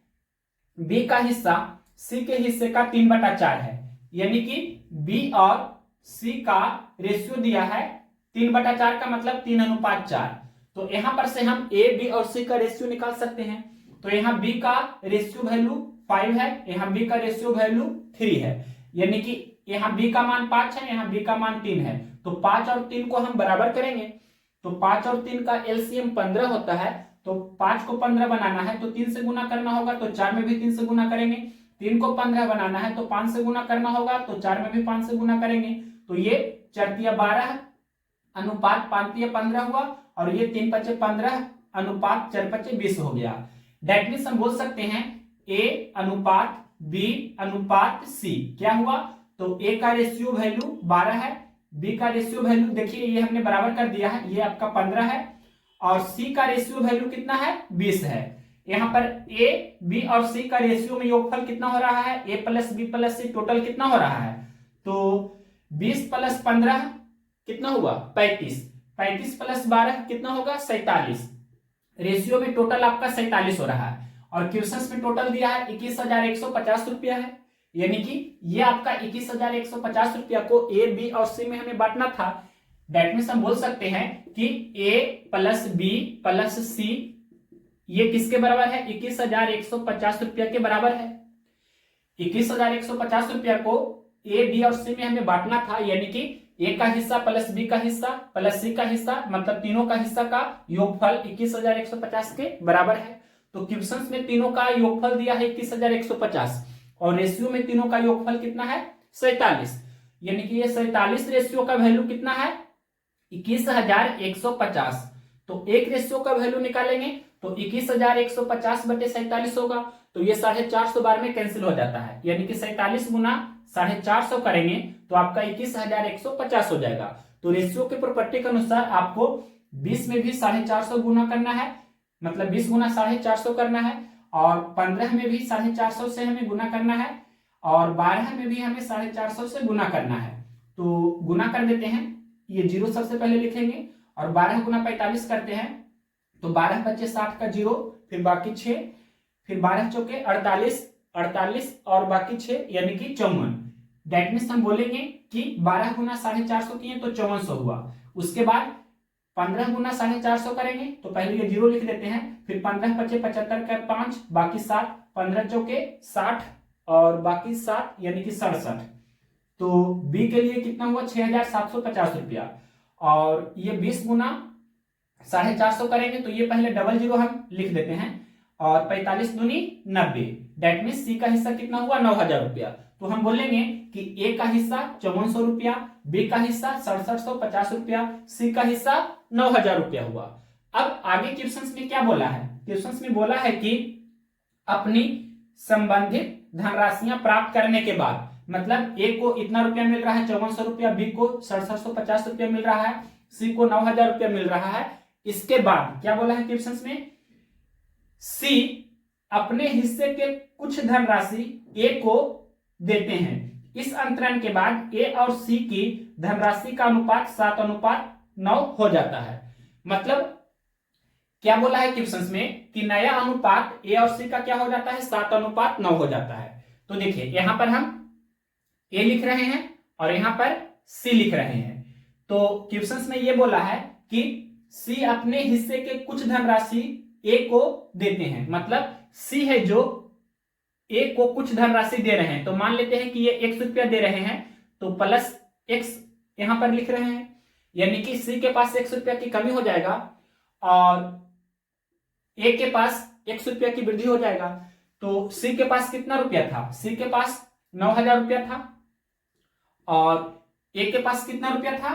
बी का हिस्सा सी के हिस्से का 3/4 है। यानी कि बी और सी का रेशियो दिया है 3/4 का मतलब 3:4। तो यहां पर से हम ए, बी और सी का रेशियो निकाल सकते हैं। तो यहाँ बी का रेशियो वैल्यू 5 है, यहाँ बी का रेशियो वैल्यू 3 है। यानी कि यहाँ बी का मान 5 है, यहाँ बी का मान 3 है। तो 5 और 3 को हम बराबर करेंगे। तो 5 और 3 का एलसीएम 15 होता है। तो 5 को 15 बनाना है तो 3 से गुना करना होगा, तो 4 में भी 3 से गुना करेंगे। 3 को 15 बनाना है तो 5 से गुना करना होगा, तो 4 में भी 5 से गुना करेंगे। तो ये 4 12 अनुपात 5 15 हुआ, और ये 3 5 15 अनुपात 4 5 20 हो गया। दैट मींस हम बोल सकते हैं ए अनुपात बी अनुपात सी। क्या हुआ, तो ए का रेशियो वैल्यू 12 है, बी का रेशियो वैल्यू देखिए ये हमने बराबर कर दिया है, ये आपका 15 है, और सी का रेशियो वैल्यू कितना है, 20 है। यहाँ पर ए, बी और सी का रेशियो में योगफल कितना हो रहा है, ए प्लस बी प्लस सी टोटल कितना हो रहा है, तो 20 + 15 कितना हुआ, 35। 35 + 12 कितना होगा, 47। रेशियो में टोटल आपका 47 हो रहा है। और क्वेश्चन में टोटल दिया है 21,150 रुपया है। यानी कि ये आपका 21,150 रुपया को ए, बी और सी में हमें बांटना था। दैट मींस हम बोल सकते हैं कि ए प्लस बी प्लस सी ये किसके बराबर है, 21,150 रुपया के बराबर है। 21,150 रुपया को ए, बी और सी में हमें बांटना था। यानी कि ए का हिस्सा प्लस बी का हिस्सा प्लस सी का हिस्सा, मतलब तीनों का हिस्सा का योगफल 21,150 के बराबर है। तो क्वेश्चन में तीनों का योगफल दिया है 21,150, और रेशियो में तीनों का योगफल कितना है, 47। यानी कि ये 47 रेशियो का वैल्यू कितना है, 21,150। तो एक रेशियो का वैल्यू निकालेंगे तो 21,150 बटे 47 होगा। तो ये 450 बार में कैंसिल हो जाता है। यानी कि 47 गुना 450 करेंगे तो आपका 21,150 हो जाएगा। तो रेशियो के प्रॉपर्टी के अनुसार आपको 20 में भी 450 गुना करना है, मतलब 20 गुना 450 करना है, और 15 में भी 450 से हमें गुना करना है, और 12 में भी हमें 450 से गुना करना है। तो गुना कर देते हैं, ये 0 सबसे पहले लिखेंगे, और 12 गुना 45 करते हैं तो 12 × 5 = 60 का 0, फिर बाकी 6, फिर 12 चौके 48 और बाकी 6 यानी कि 54। दैट मीन्स हम बोलेंगे कि 12 गुना 450 किए तो 5400 हुआ। उसके बाद 15 गुना 450 करेंगे तो पहले ये 0 लिख देते हैं, फिर 15 × 5 = 75 का 5, बाकी 7, 15 चौके 60 और बाकी 7 यानी कि 67। तो बी के लिए कितना हुआ, 6,750 रुपया। और ये 20 गुना 450 करेंगे तो ये पहले डबल 0 हम लिख देते हैं, और 45 दूनी 90। दैट मीन्स सी का हिस्सा कितना हुआ, 9,000 रुपया। तो हम बोलेंगे कि ए का हिस्सा 5400 रुपया, बी का हिस्सा 6750 रुपया, सी का हिस्सा 9,000 रुपया हुआ। अब आगे क्वेश्चन में क्या बोला है, क्वेश्चन में बोला है कि अपनी संबंधित धनराशियां प्राप्त करने के बाद, मतलब ए को इतना रुपया मिल रहा है 5400 रुपया, बी को 6750 रुपया मिल रहा है, सी को 9,000 रुपया मिल रहा है। इसके बाद क्या बोला है क्वेश्चन में, सी अपने हिस्से के कुछ धनराशि ए को देते हैं। इस अंतरण के बाद ए और सी की धनराशि का अनुपात 7:9 हो जाता है। मतलब क्या बोला है क्वेश्चन में कि नया अनुपात ए और सी का क्या हो जाता है, 7:9 हो जाता है। तो देखिए यहां पर हम ए लिख रहे हैं और यहां पर सी लिख रहे हैं। तो क्वेश्चन में ये बोला है कि सी अपने हिस्से के कुछ धनराशि ए को देते हैं, मतलब सी है जो ए को कुछ धनराशि दे रहे हैं। तो मान लेते हैं कि ये ₹X दे रहे हैं, तो प्लस X यहां पर लिख रहे हैं, यानी कि सी के पास ₹X की कमी हो जाएगा और ए के पास ₹X की वृद्धि हो जाएगा। तो सी के पास कितना रुपया था? सी के पास 9,000 रुपया था और ए के पास कितना रुपया था?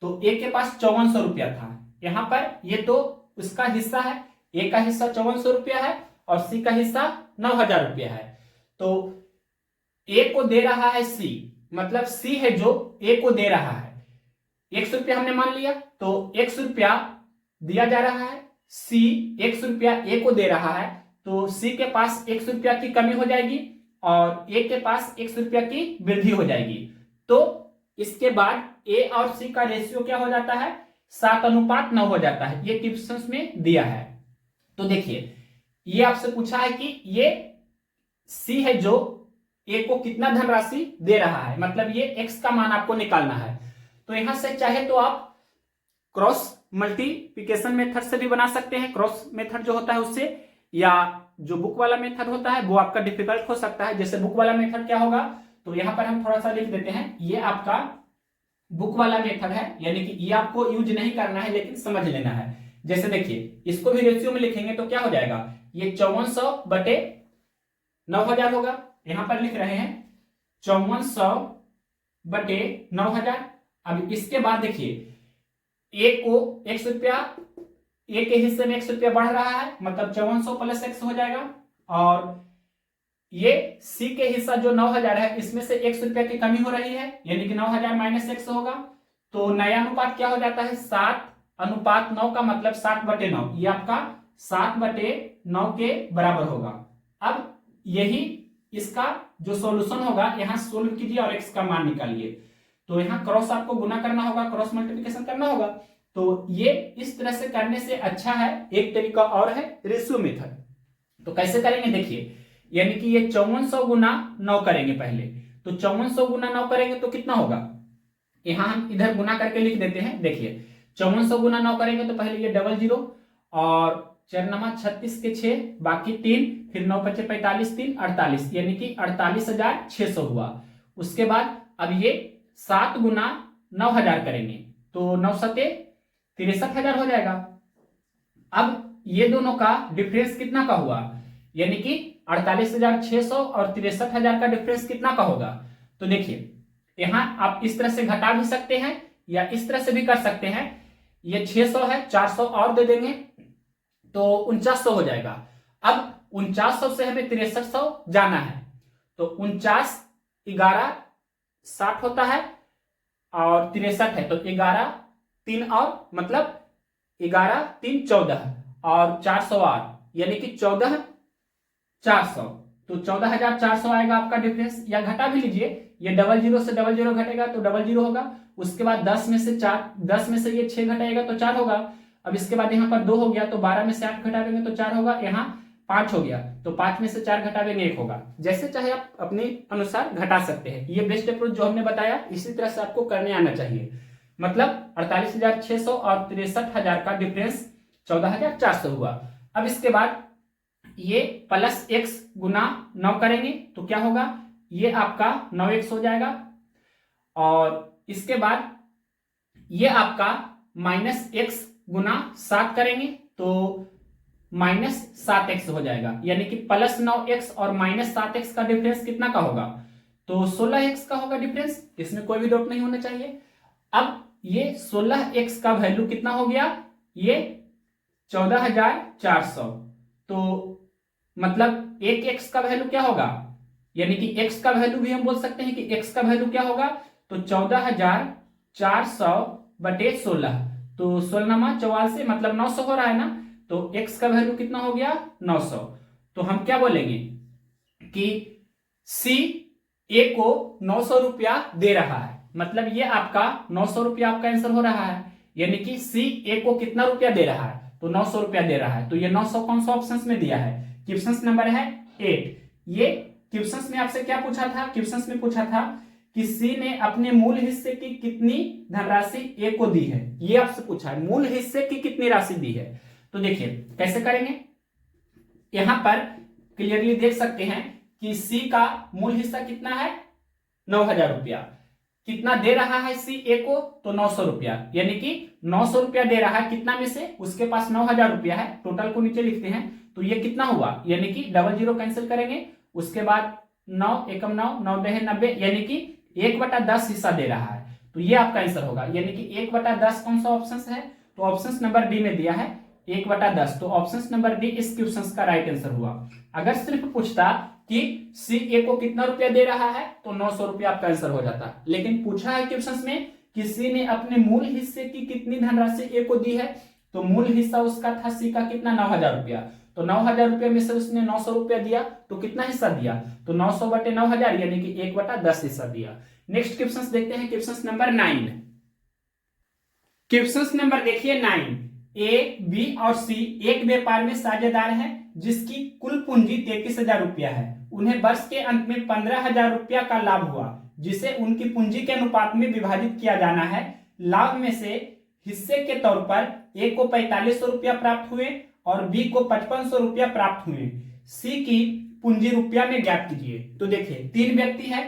तो ए के पास 5400 रुपया था। यहां पर ये तो उसका हिस्सा है, ए का हिस्सा 5400 रुपया है और सी का हिस्सा 9,000 रुपया है। तो ए को दे रहा है सी, मतलब सी है जो ए को दे रहा है। ₹X हमने मान लिया, तो ₹X दिया जा रहा है, सी ₹X ए को दे रहा है, तो सी के पास ₹X की कमी हो जाएगी और ए के पास ₹X की वृद्धि हो जाएगी। तो इसके बाद ए और सी का रेशियो क्या हो जाता है? 7:9 हो जाता है। ये क्वेश्चन में दिया है। तो देखिए, ये आपसे पूछा है कि ये सी है जो ए को कितना धनराशि दे रहा है, मतलब ये एक्स का मान आपको निकालना है। तो यहां से चाहे तो आप क्रॉस मल्टीप्लिकेशन मेथड से भी बना सकते हैं, क्रॉस मेथड जो होता है उससे, या जो बुक वाला मेथड होता है वो आपका डिफिकल्ट हो सकता है। जैसे बुक वाला मेथड क्या होगा, तो यहां पर हम थोड़ा सा लिख देते हैं, ये आपका बुक वाला मेथड है, यानी कि ये आपको यूज नहीं करना है लेकिन समझ लेना है। जैसे देखिए, इसको भी रेशियो में लिखेंगे तो क्या हो जाएगा, ये 5400 बटे 9,000 होगा। यहां पर लिख रहे हैं 5400 बटे 9,000। अब इसके बाद देखिए, ए को ₹X, ए के हिस्से में ₹X बढ़ रहा है, मतलब 5400 प्लस X हो जाएगा, और ये सी के हिस्सा जो 9,000 है इसमें से ₹X की कमी हो रही है, यानी कि 9,000 माइनस X होगा। तो नया अनुपात क्या हो जाता है? 7:9 का मतलब 7/9, ये आपका 7/9 के बराबर होगा। अब यही इसका जो सॉल्यूशन होगा, यहां सोल्व कीजिए और X का मान निकालिए। तो यहां क्रॉस आपको गुना करना होगा, क्रॉस मल्टीप्लिकेशन करना होगा। तो ये इस तरह से करने से अच्छा है। एक तरीका और है रेशियो मेथड। तो कैसे करेंगे देखिए, यानी कि ये 5400 गुना 9 करेंगे पहले। तो 5400 गुना 9 करेंगे तो कितना होगा, यहां हम इधर गुना करके लिख देते हैं। देखिए, 5400 गुना 9 करेंगे तो पहले ये 00 और 4 36 के 6, बाकी 3, फिर 9 5 45, 3 48, यानी कि 48,600 हुआ। उसके बाद अब ये 7 गुना 9,000 करेंगे तो 9 7 63,000 हो जाएगा। अब ये दोनों का डिफरेंस कितना का हुआ, यानी कि 48,600 और 63,000 का डिफरेंस कितना का होगा। तो देखिए, यहां आप इस तरह से घटा भी सकते हैं या इस तरह से भी कर सकते हैं। ये 600 है, 400 और दे देंगे तो 4900 हो जाएगा। अब 4900 से हमें 6300 जाना है, तो 49 11 60 होता है और 63 है, तो 11 3 और मतलब 11 3 14 और 400 और, यानी कि 14,400। तो 14,400 आएगा आपका डिफरेंस। या घटा भी लीजिए, ये 00 से 00 घटेगा तो 00 होगा। उसके बाद 10 में से ये 6 घटाएगा तो 4 होगा। अब इसके बाद यहाँ पर 2 हो गया तो 12 में से 8 घटाएंगे तो 4 होगा। यहाँ 5 हो गया तो 5 में से 4 घटाएंगे 1 होगा। जैसे चाहे आप अपने अनुसार घटा सकते हैं। ये बेस्ट अप्रोच जो हमने बताया, इसी तरह से आपको करने आना चाहिए। मतलब 48,600 और 63,000 का डिफरेंस 14,400 हुआ। अब इसके बाद ये प्लस X गुना 9 करेंगे तो क्या होगा, ये आपका 9X हो जाएगा। और इसके बाद ये आपका माइनस X गुना 7 करेंगे तो माइनस 7X हो जाएगा, यानी कि प्लस 9X और माइनस 7X का डिफरेंस कितना का होगा, तो 16X का होगा डिफरेंस। इसमें कोई भी डाउट नहीं होना चाहिए। अब ये 16X का वैल्यू कितना हो गया, ये 14,400। तो मतलब एक X का वैल्यू क्या होगा, यानी कि X का वैल्यू भी हम बोल सकते हैं कि X का वैल्यू क्या होगा, तो 14,400 बटे 16, तो 16 44 मतलब 900 हो रहा है ना। तो X का वैल्यू कितना हो गया, 900। तो हम क्या बोलेंगे कि C A को 900 रुपया दे रहा है, मतलब ये आपका 900 रुपया आपका आंसर हो रहा है। यानी कि C A को कितना रुपया दे रहा है, तो 900 रुपया दे रहा है। तो ये 900 कौन सा ऑप्शन में दिया है, क्वेश्चन नंबर है 8। ये क्वेश्चन में आपसे क्या पूछा था, क्वेश्चन में पूछा था कि सी ने अपने मूल हिस्से की कितनी धनराशि ए को दी है। ये आपसे पूछा है, मूल हिस्से की कितनी राशि दी है। तो देखिए कैसे करेंगे, यहां पर क्लियरली देख सकते हैं कि सी का मूल हिस्सा कितना है 9,000 रुपया। कितना दे रहा है सी ए को, तो 900 रुपया, यानी कि 900 रुपया दे रहा है कितना में से, उसके पास 9,000 रुपया है। टोटल को नीचे लिखते हैं, तो ये कितना हुआ, यानी कि 00 कैंसिल करेंगे, उसके बाद 9 एकम 9 9 दे 90, यानी कि 1/10 हिस्सा दे रहा है। तो ये आपका आंसर होगा, यानी कि 1/10 कौन सा ऑप्शन है, तो ऑप्शन नंबर डी में दिया है 1/10। तो ऑप्शन नंबर डी इस क्वेश्चन का राइट आंसर हुआ। अगर सिर्फ पूछता कि सी ए को कितना रुपया दे रहा है, तो 900 रुपया आपका आंसर हो जाता। लेकिन पूछा है क्वेश्चन में कि सी ने अपने मूल हिस्से की कितनी धनराशि ए को दी है, तो मूल हिस्सा उसका था सी का कितना 9,000 रुपया। तो 9,000 रुपया में से उसने 900 रुपया दिया, तो कितना हिस्सा दिया, तो 900/9,000 यानी कि 1/10 हिस्सा दिया। नेक्स्ट क्वेश्चन देखते हैं, क्वेश्चन नंबर 9। क्वेश्चन नंबर देखिए 9। ए, बी और सी एक व्यापार में साझेदार हैं जिसकी कुल पूंजी 33,000 रुपया है। उन्हें वर्ष के अंत में 15,000 रुपया का लाभ हुआ, जिसे उनकी पूंजी के अनुपात में विभाजित किया जाना है। लाभ में से हिस्से के तौर पर ए को 4500 रुपया प्राप्त हुए और बी को 5500 रुपया प्राप्त हुए। सी की पूंजी रुपया में ज्ञात कीजिए। तो देखिए 3 व्यक्ति है,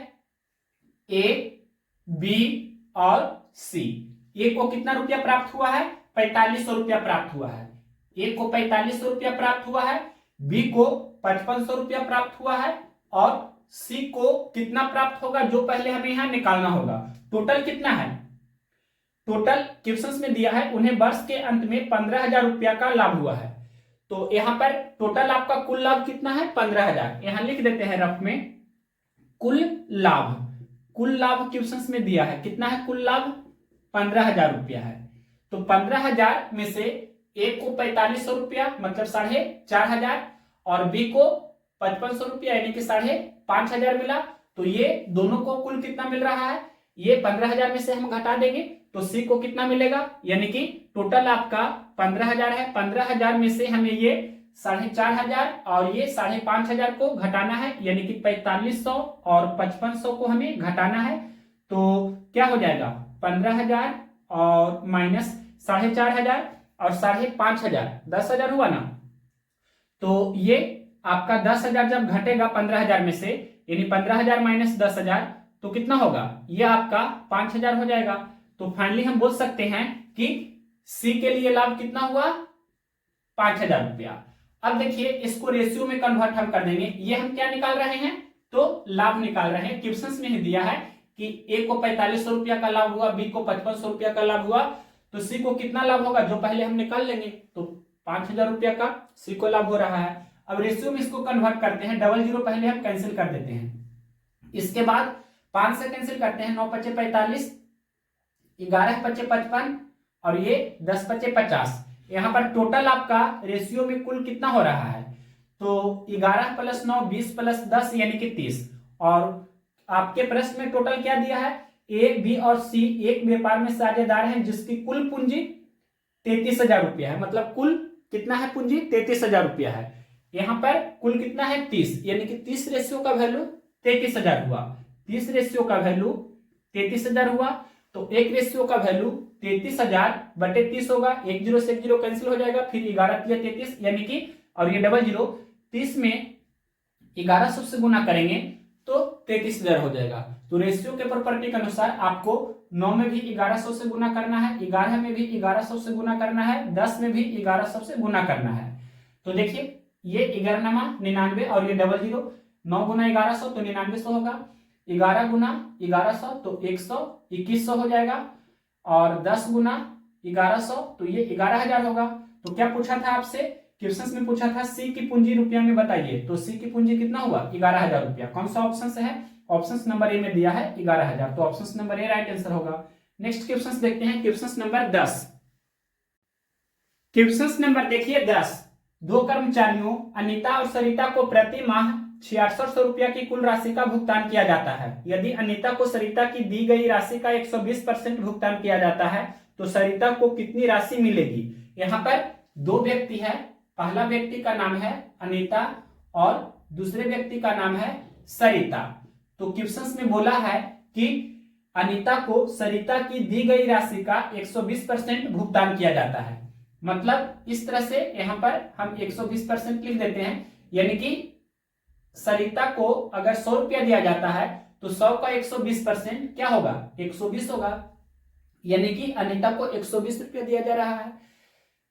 ए, बी और सी। ए को कितना रुपया प्राप्त हुआ है, 4500 रुपया प्राप्त हुआ है। ए को 4500 रुपया प्राप्त हुआ है, बी को 5500 रुपया प्राप्त हुआ है, और सी को कितना प्राप्त होगा, जो पहले हमें यहां निकालना होगा। टोटल कितना है, टोटल क्वेश्चन में दिया है उन्हें वर्ष के अंत में 15,000 रुपया का लाभ हुआ है। तो यहां पर टोटल आपका कुल लाभ कितना है 15,000। यहां लिख देते हैं रफ में, कुल लाभ। कुल लाभ क्वेश्चन में दिया है कितना है, कुल लाभ 15,000 रुपया है। तो 15,000 में से ए को 4500 रुपया मतलब 4,500 और बी को 5500 रुपया यानी कि 5,500 मिला। तो ये दोनों को कुल कितना मिल रहा है, ये 15,000 में से हम घटा देंगे तो सी को कितना मिलेगा, यानी कि टोटल आपका 15,000 है। 15,000 में से हमें ये 4,500 और ये 5,500 को घटाना है, यानी कि 4,500 और 5,500 को हमें घटाना है। तो क्या हो जाएगा 15,000 और माइनस 4,500 और 5,500 10,000 हुआ ना। तो ये आपका 10,000 जब घटेगा 15,000 में से, यानी 15,000 माइनस 10,000 तो कितना होगा, ये आपका 5,000 हो जाएगा। तो फाइनली हम बोल सकते हैं कि सी के लिए लाभ कितना हुआ 5,000 रुपया। अब देखिए इसको रेशियो में कन्वर्ट हम कर देंगे। ये हम क्या निकाल रहे हैं, तो लाभ निकाल रहे हैं। क्वेश्चन में ही दिया है कि ए को 4500 रुपया का लाभ हुआ, बी को 5500 रुपया का लाभ हुआ, तो सी को कितना लाभ होगा जो पहले हम निकाल लेंगे। तो 5,000 रुपया का सी को लाभ हो रहा है। अब रेशियो में इसको कन्वर्ट करते हैं, 00 पहले हम कैंसिल कर देते हैं। इसके बाद 5 से कैंसिल करते हैं, 9 5 45, 11 5 55 और ये 10 5 50। यहाँ पर टोटल आपका रेशियो में कुल कितना हो रहा है, तो 11 + 9 20 + 10 यानी कि 30। और आपके प्रश्न में टोटल क्या दिया है, ए, बी और सी एक व्यापार में साझेदार हैं जिसकी कुल पूंजी 33,000 रुपया है। मतलब कुल कितना है पूंजी 33,000 रुपया है। यहाँ पर कुल कितना है 30, यानी कि 30 रेशियो का वैल्यू 33,000 हुआ। 30 रेशियो का वैल्यू 33,000 हुआ। तो एक रेशियो का वैल्यू 33,000/30 होगा। 1 0 से 1 0 कैंसिल हो जाएगा, फिर 11 × 33 यानी कि, और ये 00 30 में 1100 से गुना करेंगे तो 33,000 हो जाएगा। तो रेशियो के प्रॉपर्टी के अनुसार आपको 9 में भी 1100 से गुना करना है, 11 में भी 1100 से गुना करना है, 10 में भी 1100 से गुना करना है। तो देखिए ये 11 99 और ये 00, 9 × 1100 तो 9900 होगा, 11 × 1100 तो 2100 हो जाएगा, और 10 × 1100 तो ये 11,000 होगा। तो क्या पूछा था आपसे, क्वेश्चन में पूछा था सी की पूंजी रुपया में बताइए। तो सी की पूंजी कितना हुआ 11,000 रुपया। कौन सा ऑप्शन है, ऑप्शन नंबर ए में दिया है 11,000। तो option number A right answer होगा। नेक्स्ट क्वेश्चन देखते हैं, क्वेश्चन नंबर 10। क्वेश्चन नंबर देखिए 10। 2 कर्मचारियों अनीता और सरिता को प्रति माह 6,800 रुपया की कुल राशि का भुगतान किया जाता है। यदि अनीता को सरिता की दी गई राशि का 120% भुगतान किया जाता है तो सरिता को कितनी राशि मिलेगी। यहाँ पर 2 व्यक्ति है, पहला व्यक्ति का नाम है अनीता और दूसरे व्यक्ति का नाम है सरिता। तो क्वेश्चन में बोला है कि अनीता को सरिता की दी गई राशि का 120% भुगतान किया जाता है। मतलब इस तरह से यहाँ पर हम 120% लिख देते हैं, यानी कि सरिता को अगर 100 रुपया दिया जाता है तो 100 का 120% क्या होगा, 120 होगा। यानी कि अनीता को 120 रुपया दिया जा रहा है।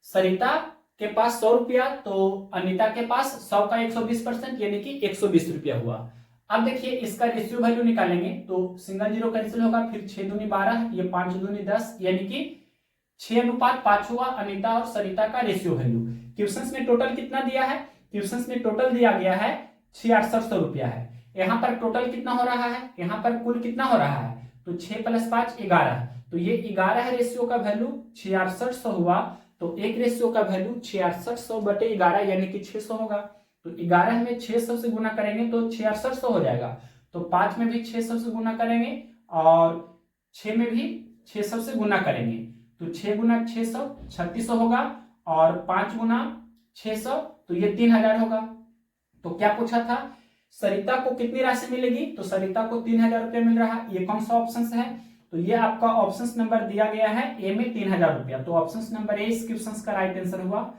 सरिता के पास 100 रुपया, तो अनीता के पास 100 का 120% यानी कि 120 रुपया हुआ। अब देखिए इसका रेशियो वैल्यू निकालेंगे तो सिंगल जीरो कैंसिल होगा, फिर 6 दूनी 12, ये 5 दूनी 10, यानी कि 6:5 हुआ अनीता और सरिता का रेशियो वैल्यू। क्वेश्चंस में टोटल कितना दिया है, क्वेश्चंस में टोटल दिया गया है 6600 रुपया है। यहाँ पर टोटल कितना हो रहा है, यहाँ पर कुल कितना हो रहा है, तो 6 + 5 11, तो ये 11 रेशियो का वैल्यू 6600 हुआ। तो एक रेशियो का वैल्यू 6600/11 यानी कि 600 होगा। तो 11 में 600 से गुना करेंगे तो 6600 हो जाएगा। तो 5 में भी 600 से गुना करेंगे और 6 में भी 600 से गुना करेंगे, तो 6 × 600 3600 होगा और 5 × 600 तो ये 3000 होगा। तो क्या पूछा था, सरिता को कितनी राशि मिलेगी, तो सरिता को 3000 रुपया मिल रहा है। ये कौन सा ऑप्शन है, तो ये आपका ऑप्शन नंबर दिया गया है ए में 3000 रुपया, तो ऑप्शन नंबर ए इस क्वेश्चन का राइट आंसर हुआ।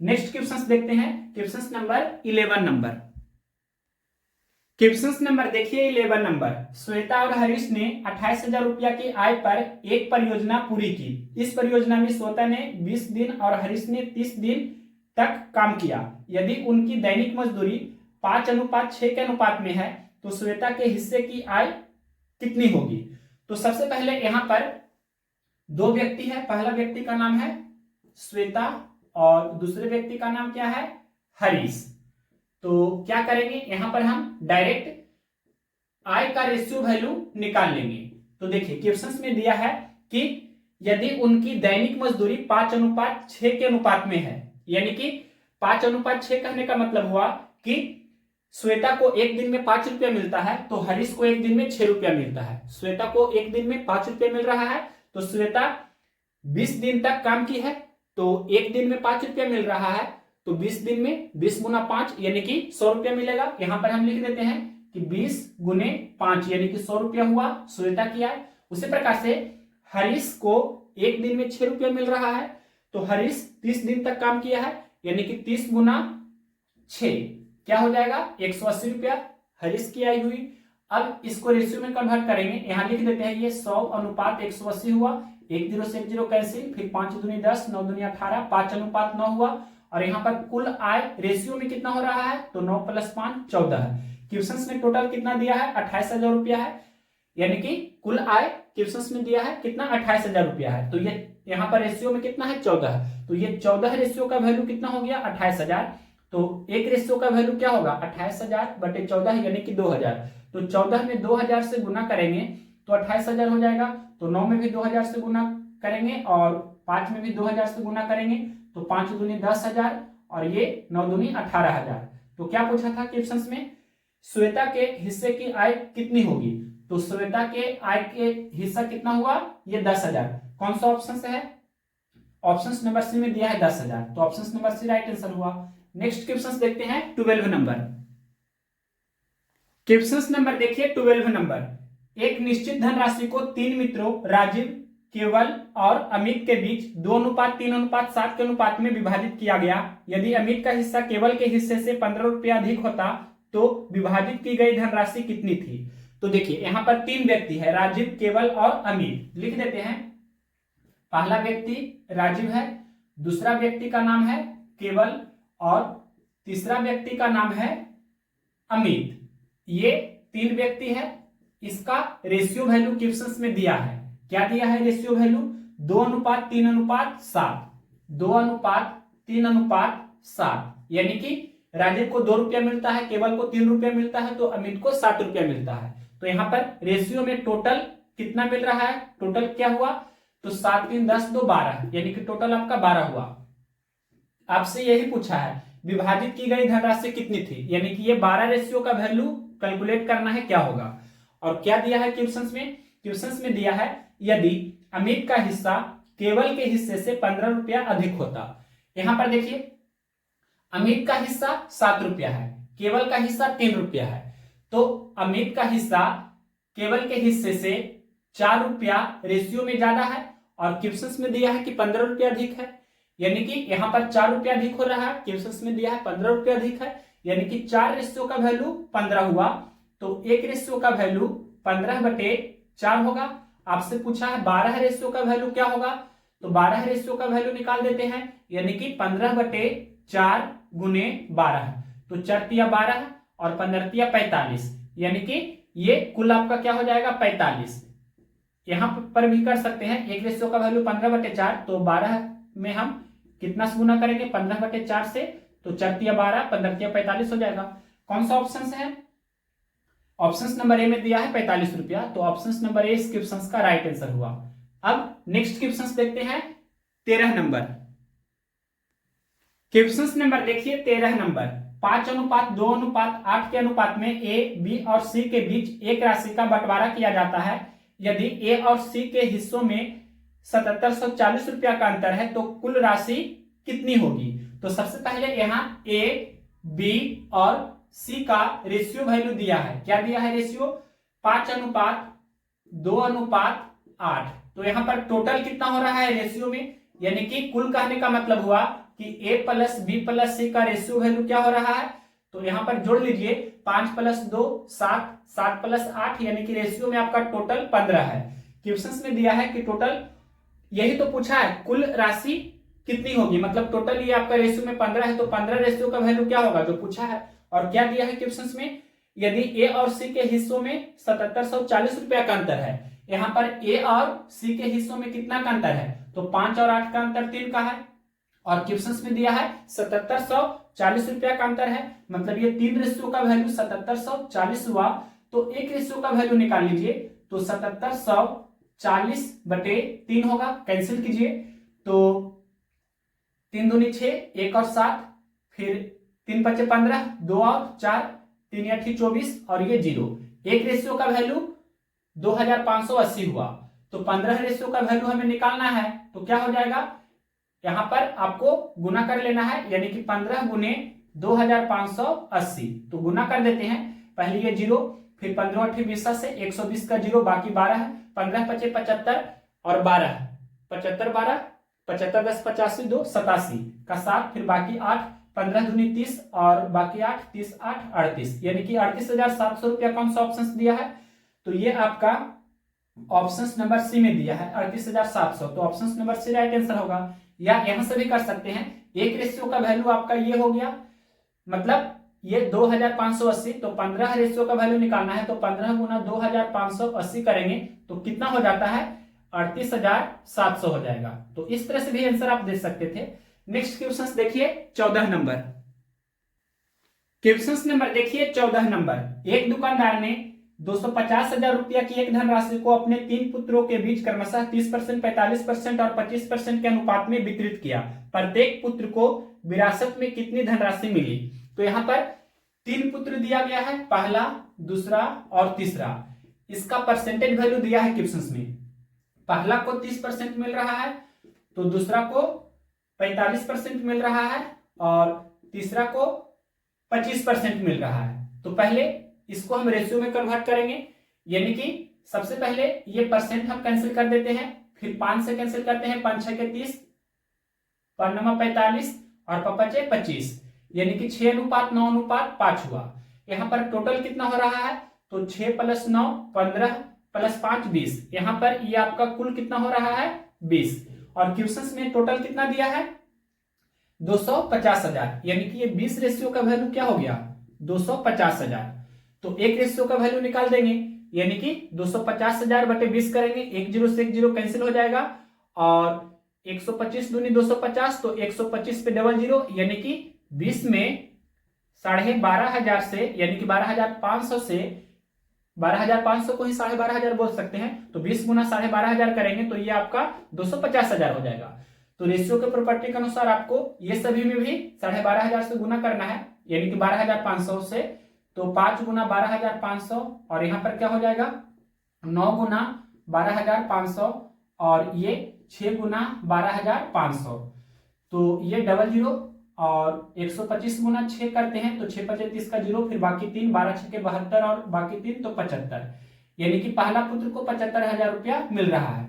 नेक्स्ट क्वेश्चन देखते हैं, question number 11 number. Question number देखिए 11 नंबर। श्वेता और हरीश ने 28,000 रुपया की आय पर एक परियोजना पूरी की। इस परियोजना में श्वेता ने 20 दिन और हरीश ने 30 दिन तक काम किया। यदि उनकी दैनिक मजदूरी 5:6 के अनुपात में है तो श्वेता के हिस्से की आय कितनी होगी। तो सबसे पहले यहां पर दो व्यक्ति है, पहला व्यक्ति का नाम है श्वेता और दूसरे व्यक्ति का नाम क्या है, हरीश। तो क्या करेंगे, यहां पर हम डायरेक्ट आय का रेशियो वैल्यू निकाल लेंगे। तो देखिए क्वेश्चन में दिया है कि यदि उनकी दैनिक मजदूरी 5:6 के अनुपात में है, यानी कि 5:6 कहने का मतलब हुआ कि श्वेता को एक दिन में 5 रुपया मिलता है तो हरीश को एक दिन में 6 रुपया मिलता है। श्वेता को एक दिन में 5 रुपया मिल रहा है तो श्वेता 20 दिन तक काम की है, तो एक दिन में 5 रुपया मिल रहा है, तो 20 दिन में 20 × 5 यानी कि 100 रुपया मिलेगा। यहां पर हम लिख देते हैं कि 20 × 5 यानी कि 100 रुपया हुआ श्वेता की आय। उसी प्रकार से हरीश को एक दिन में 6 रुपया मिल रहा है, तो हरीश 30 दिन तक काम किया है, यानी कि 30 × 6 क्या हो जाएगा, 180 रुपया हरीश की आय हुई। अब इसको रेशियो में कन्वर्ट करेंगे, यहां लिख देते हैं ये 100:180 हुआ, 1 0 से 1 0 कैंसिल, फिर 5 दूनी 10, 9 दूनी 18, 5:9 हुआ। और यहाँ पर कुल आय रेशियो में कितना हो रहा है, तो 9 + 5 14 है। क्वेश्चन में टोटल कितना दिया है, 28,000 रुपया है, यानी कि कुल आय क्वेश्चन में दिया है कितना, 28,000 रुपया है। तो ये यहाँ पर रेशियो में कितना है, 14 है, तो ये 14 रेशियो का वैल्यू कितना हो गया, 28,000। तो एक रेशियो का वैल्यू क्या होगा, 28,000/14 यानी कि 2000। तो 14 में 2000 से गुना करेंगे तो 28,000 हो जाएगा। तो 9 में भी 2000 से गुना करेंगे और 5 में भी 2000 से गुना करेंगे, तो 5 दूनी 10,000 और ये 9 दूनी 18,000। तो क्या पूछा था क्वेश्चन में, श्वेता के हिस्से की आय कितनी होगी। तो श्वेता के आय के हिस्सा कितना हुआ, ये 10,000। कौन सा ऑप्शन है, ऑप्शन नंबर सी में दिया है 10,000, तो option number C right answer हुआ। नेक्स्ट क्वेश्चन देखते हैं 12 नंबर। क्वेश्चन नंबर देखिए 12 नंबर। एक निश्चित धनराशि को 3 मित्रों राजीव, केवल और अमित के बीच 2:3:7 के अनुपात में विभाजित किया गया। यदि अमित का हिस्सा केवल के हिस्से से 15 रुपया अधिक होता तो विभाजित की गई धनराशि कितनी थी। तो देखिए यहाँ पर 3 व्यक्ति है, राजीव, केवल और अमित। लिख देते हैं, पहला व्यक्ति राजीव है, दूसरा व्यक्ति का नाम है केवल और तीसरा व्यक्ति का नाम है अमित। ये 3 व्यक्ति है, इसका रेशियो वैल्यू क्वेश्चन में दिया है। क्या दिया है रेशियो वैल्यू, 2:3:7, 2:3:7, यानी कि राजीव को 2 रुपया मिलता है, केवल को 3 रुपया मिलता है, तो अमित को 60 रुपया मिलता है। तो यहाँ पर रेशियो में टोटल कितना मिल रहा है, टोटल क्या हुआ, तो 7 3 10 2 12, यानी कि टोटल आपका 12 हुआ। आपसे यही पूछा है विभाजित की गई धनराशि कितनी थी, यानी कि ये 12 रेशियो का वैल्यू कैलकुलेट करना है क्या होगा। और क्या दिया है क्वेश्चन में, क्वेश्चन में दिया है यदि अमित का हिस्सा केवल के हिस्से से 15 रुपया अधिक होता। यहां पर देखिए अमित का हिस्सा 7 रुपया है, केवल का हिस्सा 3 रुपया है, तो अमित का हिस्सा केवल के हिस्से से 4 रुपया रेशियो में ज्यादा है और क्वेश्चन में दिया है कि 15 रुपया अधिक है। यानी कि यहाँ पर 4 रुपया अधिक हो रहा है, क्वेश्चन में दिया है 15 रुपया अधिक है, यानी कि 4 रेशियो का वैल्यू 15 हुआ, तो 1 रेशियो का वैल्यू 15/4 होगा। आपसे पूछा है 12 रेशियो का वैल्यू क्या होगा, तो 12 रेशियो का वैल्यू निकाल देते हैं, यानी कि 15/4 गुने 12, तो 4 12 और 15 45, यानी कि ये कुल आपका क्या हो जाएगा 45। यहां पर भी कर सकते हैं, 1 रेशियो का वैल्यू 15/4, तो 12 में हम कितना से गुना करेंगे 15/4 से, तो 4 12 15 45 हो जाएगा। कौन सा ऑप्शन है, ऑप्शन नंबर ए में दिया है 45 रुपया, तो ऑप्शन नंबर ए इस क्वेश्चन का राइट आंसर हुआ। अब नेक्स्ट क्वेश्चन देखते हैं 13 नंबर। क्वेश्चन नंबर देखिए 13 नंबर, 5:2:8 के अनुपात में ए बी और सी के बीच एक राशि का बंटवारा किया जाता है। यदि ए और सी के हिस्सों में 7740 रुपया का अंतर है तो कुल राशि कितनी होगी। तो सबसे पहले यहाँ ए बी और सी का रेशियो वैल्यू दिया है, क्या दिया है रेशियो 5:2:8, तो यहाँ पर टोटल कितना हो रहा है रेशियो में, यानी कि कुल कहने का मतलब हुआ कि ए प्लस बी प्लस सी का रेशियो वैल्यू क्या हो रहा है, तो यहाँ पर जोड़ लीजिए 5 + 2 7, 7 + 8, यानी कि रेशियो में आपका टोटल 15 है। क्वेश्चन में दिया है कि टोटल, यही तो पूछा है कुल राशि कितनी होगी, मतलब टोटल ये आपका रेशियो में 15 है, तो 15 रेशियो का वैल्यू क्या होगा जो पूछा है। और क्या दिया है क्वेश्चन में, यदि ए और सी के हिस्सों में 7740 रुपया का अंतर है, यहाँ पर ए और सी के हिस्सों में कितना का अंतर है, तो 5 और 8 का अंतर 3 का है, और क्वेश्चन में दिया है 7740 रुपया का अंतर है, मतलब ये 3 रेशियो का वैल्यू 7740 हुआ, तो 1 रेशियो का वैल्यू निकाल लीजिए, तो 7740/3 होगा, कैंसिल कीजिए, तो 3 दूनी 6, 1 और 7, फिर 3 × 5 15, 2 और 4, 3 × 8 24 और ये 0। 1 रेशियो का वैल्यू 2580 हुआ, तो 15 रेशियो का वैल्यू हमें निकालना है, तो क्या हो जाएगा, यहां पर आपको गुना कर लेना है, यानी कि 15 गुने 2580, तो गुना कर देते हैं, पहले ये 0, फिर 15 8 20 से 120 का 0, बाकी 12 है, 15 × 5 75 और 12 75 12 75 10 85 2 87 का 7, फिर बाकी 8, 15 दूनी 30 और बाकी 8 30 8 38, यानी कि 38,700 रुपया कौन सा ऑप्शन दिया है, तो ये आपका ऑप्शन नंबर सी में दिया है 38,700, तो option number C right answer होगा। या यहां से भी कर सकते हैं, 1 रेशियो का वैल्यू आपका ये हो गया, मतलब ये 2580, तो 15 रेशियो का वैल्यू निकालना है, तो 15 गुना 2580 करेंगे तो कितना हो जाता है 38,700 हो जाएगा। तो इस तरह से भी आंसर आप दे सकते थे। नेक्स्ट क्वेश्चन देखिए 14 नंबर। क्वेश्चन नंबर देखिए 14 नंबर, एक दुकानदार ने 250,000 रुपया की एक धनराशि को अपने 3 पुत्रों के बीच क्रमशः 30%, 45% और 25% के अनुपात में वितरित किया। प्रत्येक पुत्र को विरासत में कितनी धनराशि मिली। तो यहाँ पर 3 पुत्र दिया गया है, पहला, दूसरा और तीसरा। इसका परसेंटेज वैल्यू दिया है क्वेश्चन में, पहला को 30% मिल रहा है, तो दूसरा को 45% मिल रहा है और तीसरा को 25% मिल रहा है। तो पहले इसको हम रेशियो में कन्वर्ट करेंगे, यानी कि सबसे पहले ये परसेंट हम कैंसिल कर देते हैं, फिर 5 से कैंसिल करते हैं, 5 6 के 30, 5 9 45 और 5 5 25, यानी कि 6:9:5 हुआ। यहाँ पर टोटल कितना हो रहा है, तो 6 + 9 15 + 5 20, यहाँ पर ये आपका कुल कितना हो रहा है 20, और क्वेश्चन में टोटल कितना दिया है 250,000, यानी कि ये 20 रेशियो का वैल्यू क्या हो गया 250,000। तो 1 रेशियो का वैल्यू निकाल देंगे, यानी कि 250,000/20 करेंगे, 1 0 से 1 0 कैंसिल हो जाएगा, और 125 दूनी 250, तो 125 पे डबल 0, यानी कि 20 में 12,500 से, यानी कि 12,500 से, 12,500 को ही 12,500 बोल सकते हैं, तो 20 गुना 12,500 करेंगे तो ये आपका 250,000 हो जाएगा। तो रेशियो के प्रॉपर्टी के अनुसार आपको ये सभी में भी 12,500 से गुना करना है, यानी कि 12,500 से, तो 5 गुना 12,500 और यहाँ पर क्या हो जाएगा 9 गुना 12,500 और ये 6 गुना 12,500, तो ये डबल 0 और 125 गुना 6 करते हैं, तो 6 × 30 का 0, फिर बाकी 3, 12 6 के 72 और बाकी 3 तो 75, यानी कि पहला पुत्र को 75,000 रुपया मिल रहा है।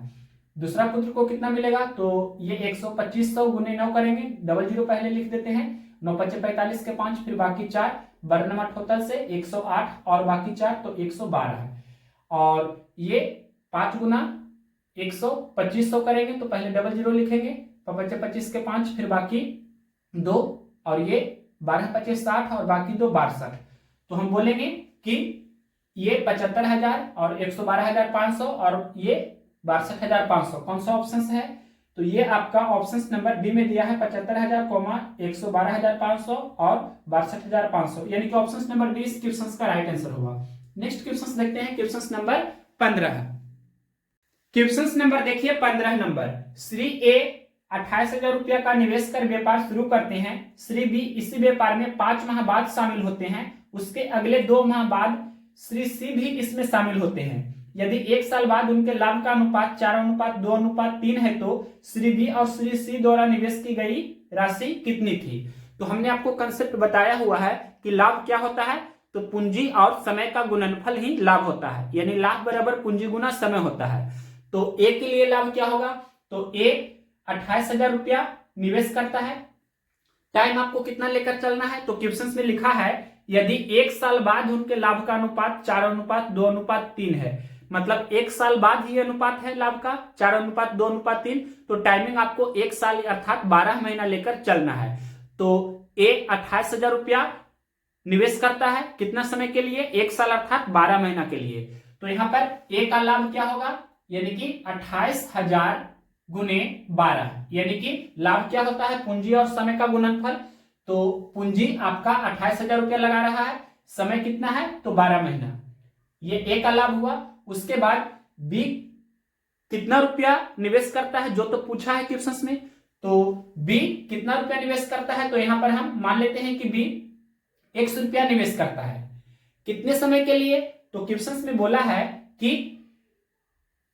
दूसरा पुत्र को कितना मिलेगा, तो ये 125 गुने 9 करेंगे, डबल जीरो पहले लिख देते हैं, 9 पच्चे 45 के 5, फिर बाकी 4, वर्णमा टोटल से 108 और बाकी 4 तो 112 है। और ये 5 गुना 125 करेंगे तो पहले डबल जीरो लिखेंगे, 5 पच्चे 25 के 5, फिर बाकी 2 और ये 12 पच्चे 60 और बाकी 2 62। तो हम बोलेंगे कि ये 75,000 और 112,500 और ये 62,500 कौन सा ऑप्शन है, तो ये आपका ऑप्शन नंबर बी में दिया है 75,000, 112,500 और 62,500, यानी कि ऑप्शन नंबर बी इस क्वेश्चन का राइट आंसर होगा। नेक्स्ट क्वेश्चन देखते हैं, क्वेश्चन नंबर 15। क्वेश्चन नंबर देखिए 15 नंबर, श्री ए 28,000 रुपया का निवेश कर व्यापार शुरू करते हैं, श्री बी इसी व्यापार में 5 माह बाद शामिल होते हैं, उसके अगले 2 माह बाद श्री सी भी इसमें शामिल होते हैं। यदि 1 साल बाद उनके लाभ का अनुपात 4:2:3 है तो श्री बी और श्री सी द्वारा निवेश की गई राशि कितनी थी। तो हमने आपको कंसेप्ट बताया हुआ है कि लाभ क्या होता है, तो पूंजी और समय का गुणनफल ही लाभ होता है, यानी लाभ बराबर पूंजी गुना समय होता है। तो ए के लिए लाभ क्या होगा, तो ए 28,000 रुपया निवेश करता है, टाइम आपको कितना लेकर चलना है, तो क्वेश्चन में लिखा है यदि 1 साल बाद उनके लाभ का अनुपात 4:2:3 है, मतलब 1 साल बाद ही अनुपात है लाभ का 4:2:3, तो टाइमिंग आपको 1 साल अर्थात 12 महीना लेकर चलना है। तो ए 28,000 रुपया निवेश करता है कितना समय के लिए, 1 साल अर्थात 12 महीना के लिए। तो यहां पर ए का लाभ क्या होगा, यानी कि 28,000 गुने 12, यानी कि लाभ क्या होता है, पूंजी और समय का गुणनफल। तो पूंजी आपका 28,000 रुपया लगा रहा है, समय कितना है तो 12 महीना, ये ए का लाभ हुआ। उसके बाद बी कितना रुपया निवेश करता है, जो तो पूछा है क्वेश्चन में, तो बी कितना रुपया निवेश करता है, तो यहां पर हम मान लेते हैं कि बी 100 रुपया निवेश करता है, कितने समय के लिए, तो क्वेश्चन में बोला है कि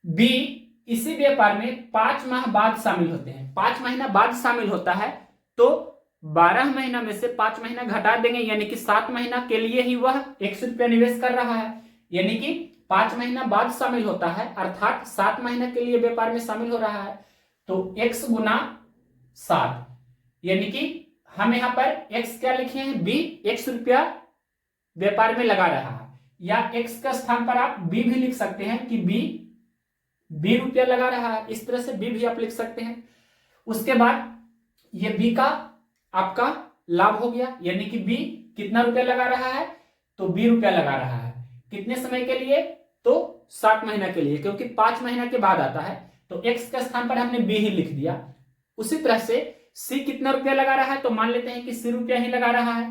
बी इसी व्यापार में 5 माह बाद शामिल होते हैं, 5 महीना बाद शामिल होता है, तो 12 महीना में से 5 महीना घटा देंगे, यानी कि 7 महीना के लिए ही वह 100 रुपया निवेश कर रहा है, यानी कि 5 महीना बाद शामिल होता है अर्थात 7 महीना के लिए व्यापार में शामिल हो रहा है, तो x गुना 7, यानी कि हम यहां पर x क्या लिखे हैं, b 100 रुपया व्यापार में लगा रहा है, या x का स्थान पर आप b भी लिख सकते हैं कि b रुपया लगा रहा है, इस तरह से b भी आप लिख सकते हैं। उसके बाद ये b का आपका लाभ हो गया, यानी कि बी कितना रुपया लगा रहा है, तो 20 रुपया लगा रहा है, कितने समय के लिए, तो 7 महीना के लिए, क्योंकि 5 महीना के बाद आता है, तो x के स्थान पर हमने बी ही लिख दिया। उसी तरह से सी कितना रुपया लगा रहा है, तो मान लेते हैं कि सी रुपया ही लगा रहा है,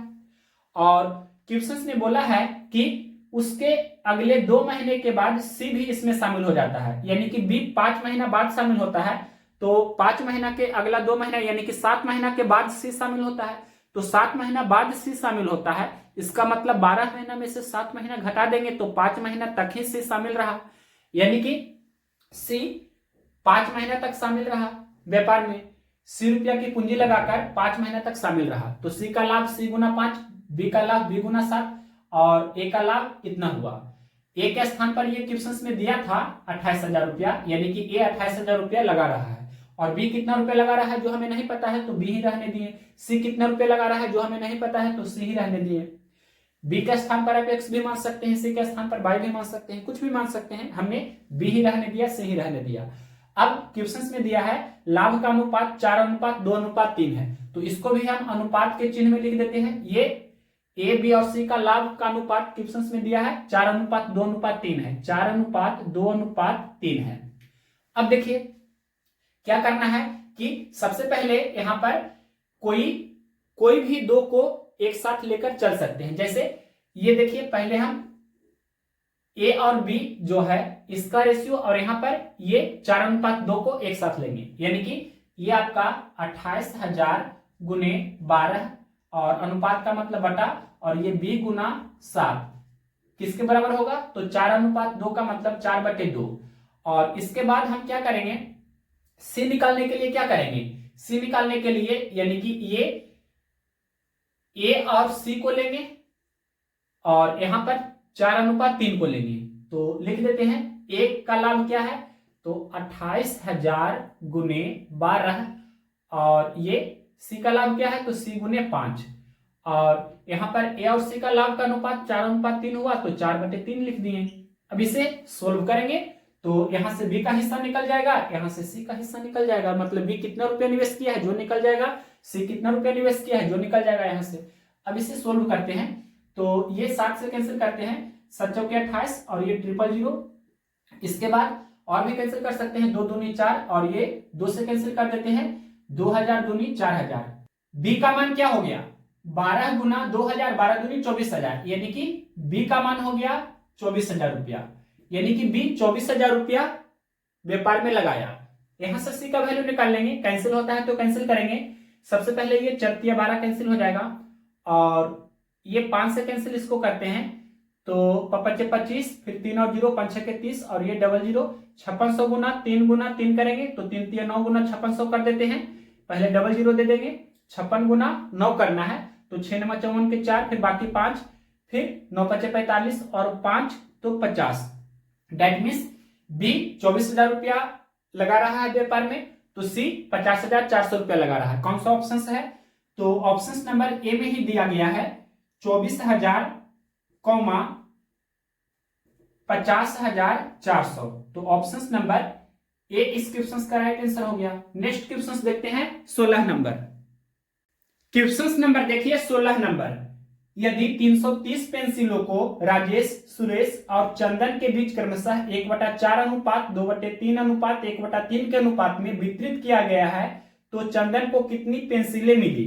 और क्वेश्चन ने बोला है कि उसके अगले 2 महीने के बाद सी भी इसमें शामिल हो जाता है, यानी कि बी 5 महीना बाद शामिल होता है, तो 5 महीना के अगला 2 महीना यानी कि 7 महीना के बाद सी शामिल होता है, तो 7 महीना बाद सी शामिल होता है, इसका मतलब 12 महीना में से 7 महीना घटा देंगे तो 5 महीना तक ही सी शामिल रहा, यानी कि सी 5 महीना तक शामिल रहा व्यापार में, सी रुपया की पूंजी लगाकर 5 महीना तक शामिल रहा, तो सी का लाभ सी गुना 5, बी का लाभ बी गुना 7 और ए का लाभ इतना हुआ। ए के स्थान पर ये क्वेश्चन में दिया था 28,000 रुपया, यानी कि ए 28,000 रुपया लगा रहा है, और बी कितना रुपया लगा रहा है जो हमें नहीं पता है, तो बी ही रहने दिए। सी कितना रुपया लगा रहा है जो हमें नहीं पता है, तो सी ही रहने दिए। बी के स्थान पर आप एक्स भी मान सकते हैं, सी के स्थान पर वाई भी मान सकते हैं, कुछ भी मान सकते हैं, हमने बी ही रहने दिया, सी ही रहने दिया। अब क्वेश्चन में दिया है लाभ का अनुपात 4:2:3 है, तो इसको भी हम अनुपात के चिन्ह में लिख देते हैं। ये ए बी और सी का लाभ का अनुपात क्वेश्चन में दिया है 4:2:3 है, 4:2:3 है। अब देखिए क्या करना है कि सबसे पहले यहां पर कोई भी दो को एक साथ लेकर चल सकते हैं, जैसे ये देखिए पहले हम ए और बी जो है इसका रेशियो, और यहां पर ये 4:2 को एक साथ लेंगे, यानी कि ये आपका 28,000 गुने 12 और अनुपात का मतलब बटा, और ये b गुना 7 किसके बराबर होगा, तो 4:2 का मतलब 4/2। और इसके बाद हम क्या करेंगे, c निकालने के लिए क्या करेंगे, c निकालने के लिए यानी कि ये a और c को लेंगे और यहां पर 4:3 को लेंगे, तो लिख देते हैं। एक का लाभ क्या है, तो 28,000 गुने 12, और ये सी का लाभ क्या है, तो सी गुने 5, और यहाँ पर ए और सी का लाभ का अनुपात 4:3 हुआ, तो 4/3 लिख दिए। अब इसे सोल्व करेंगे तो यहाँ से बी का हिस्सा निकल जाएगा, यहाँ से सी का हिस्सा निकल जाएगा, मतलब बी कितना रुपया निवेश किया है जो निकल जाएगा, सी कितना रुपया निवेश किया है जो निकल जाएगा यहाँ से। अब इसे सोल्व करते हैं तो ये 7 से कैंसिल करते हैं, 7 चौके 28 और ये 000। इसके बाद और भी कैंसिल कर सकते हैं, 2 दूनी 4 और ये 2 से कैंसिल कर देते हैं, 2000 दूनी 4000। बी का मान क्या हो गया, 12 गुना 2000, 12 दूनी 24,000, यानी कि बी का मान हो गया 24,000 रुपया, यानी कि बी 24,000 रुपया व्यापार में लगाया। यहां से सी का वैल्यू निकाल लेंगे, कैंसिल होता है तो कैंसिल करेंगे। सबसे पहले ये 4 12 कैंसिल हो जाएगा, और ये 5 से कैंसिल इसको करते हैं तो 5 25, फिर 3 और 0, 5 6 30 और ये 00, 5600 गुना 3 करेंगे तो 3 3 9 गुना 5600 कर देते हैं। पहले 00 दे देंगे, 56 गुना 9 करना है तो 6 9 54 के 4, फिर बाकी 5, फिर 9 5 45 और 5 तो 50। डेट मीन्स बी 24,000 रुपया लगा रहा है व्यापार में, तो सी 50,400 रुपया लगा रहा है। कौन सा ऑप्शन है, तो ऑप्शन नंबर ए में ही दिया गया है 24,000, 50,400, तो ऑप्शन नंबर ए इस क्वेश्चन का राइट आंसर हो गया। नेक्स्ट क्वेश्चन देखते हैं 16 नंबर। क्वेश्चन नंबर देखिए 16 नंबर, यदि 330 पेंसिलों को राजेश, सुरेश और चंदन के बीच क्रमशः 1/4 अनुपात 2/3 अनुपात 1/3 के अनुपात में वितरित किया गया है तो चंदन को कितनी पेंसिलें मिली।